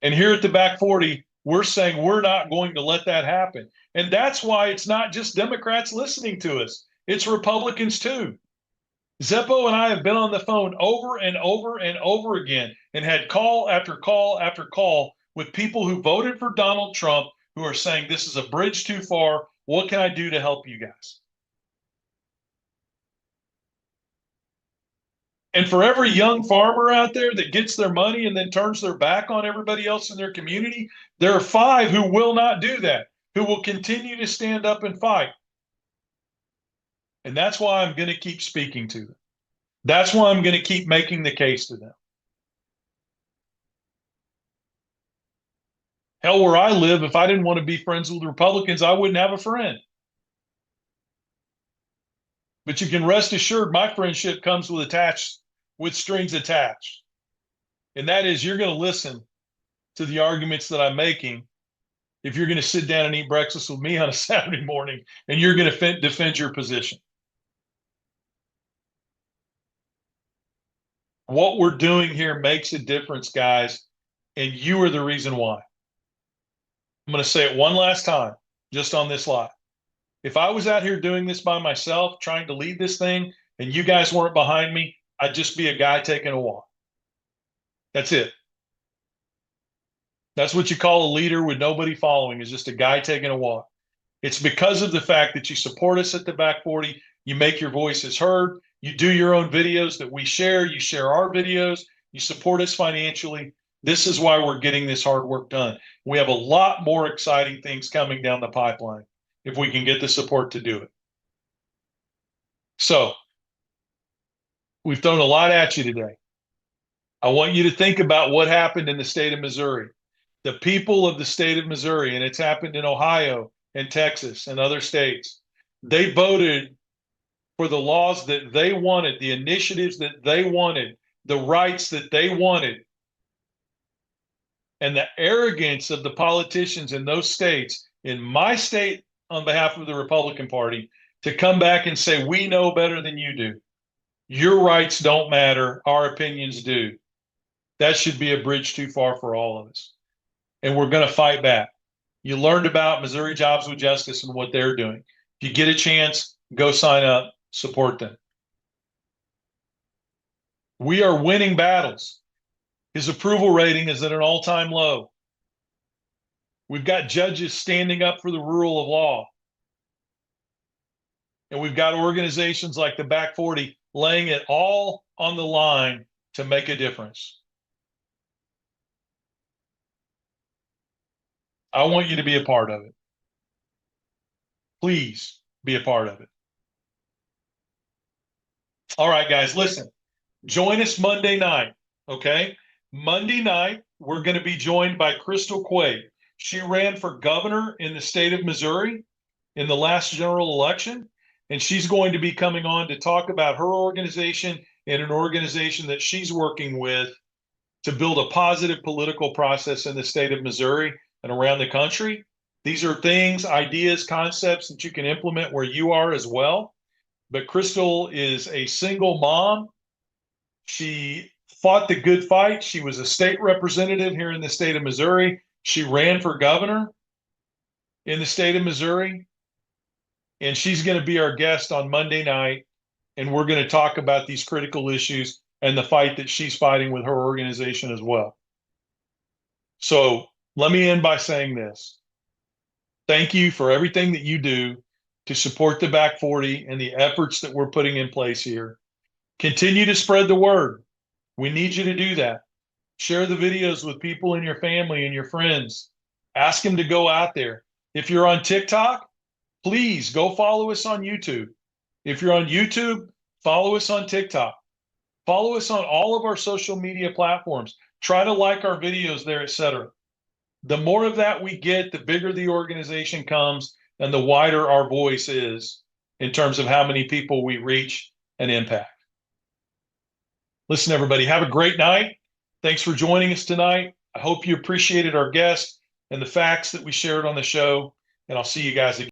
And here at the Back 40, we're saying we're not going to let that happen. And that's why it's not just Democrats listening to us. It's Republicans too. Zeppo and I have been on the phone over and over and over again and had call after call after call with people who voted for Donald Trump who are saying this is a bridge too far. What can I do to help you guys? And for every young farmer out there that gets their money and then turns their back on everybody else in their community, there are 5 who will not do that, who will continue to stand up and fight. And that's why I'm going to keep speaking to them. That's why I'm going to keep making the case to them. Hell, where I live, if I didn't want to be friends with Republicans, I wouldn't have a friend. But you can rest assured my friendship comes with strings attached. And that is, you're going to listen to the arguments that I'm making if you're going to sit down and eat breakfast with me on a Saturday morning, and you're going to defend your position. What we're doing here makes a difference, guys, and you are the reason why. I'm going to say it one last time, just on this live. If I was out here doing this by myself, trying to lead this thing, and you guys weren't behind me, I'd just be a guy taking a walk. That's it. That's what you call a leader with nobody following, is just a guy taking a walk. It's because of the fact that you support us at the Back 40. You make your voices heard. You do your own videos that we share. You share our videos. You support us financially. This is why we're getting this hard work done. We have a lot more exciting things coming down the pipeline if we can get the support to do it. So we've thrown a lot at you today. I want you to think about what happened in the state of Missouri. The people of the state of Missouri, and it's happened in Ohio and Texas and other states, they voted for the laws that they wanted, the initiatives that they wanted, the rights that they wanted. And the arrogance of the politicians in those states, in my state on behalf of the Republican Party, to come back and say, we know better than you do. Your rights don't matter. Our opinions do. That should be a bridge too far for all of us. And we're going to fight back. You learned about Missouri Jobs with Justice and what they're doing. If you get a chance, go sign up, support them. We are winning battles. His approval rating is at an all-time low. We've got judges standing up for the rule of law. And we've got organizations like the Back 40 laying it all on the line to make a difference. I want you to be a part of it. Please be a part of it. All right, guys, listen. Join us Monday night, okay? Monday night, we're going to be joined by Crystal Quade. She ran for governor in the state of Missouri in the last general election, and she's going to be coming on to talk about her organization and an organization that she's working with to build a positive political process in the state of Missouri and around the country. These are things, ideas, concepts that you can implement where you are as well. But Crystal is a single mom. She fought the good fight. She was a state representative here in the state of Missouri. She ran for governor in the state of Missouri. And she's going to be our guest on Monday night. And we're going to talk about these critical issues and the fight that she's fighting with her organization as well. So let me end by saying this. Thank you for everything that you do to support the Back 40 and the efforts that we're putting in place here. Continue to spread the word. We need you to do that. Share the videos with people in your family and your friends. Ask them to go out there. If you're on TikTok, please go follow us on YouTube. If you're on YouTube, follow us on TikTok. Follow us on all of our social media platforms. Try to like our videos there, etc. The more of that we get, the bigger the organization comes and the wider our voice is in terms of how many people we reach and impact. Listen, everybody, have a great night. Thanks for joining us tonight. I hope you appreciated our guest and the facts that we shared on the show, and I'll see you guys again.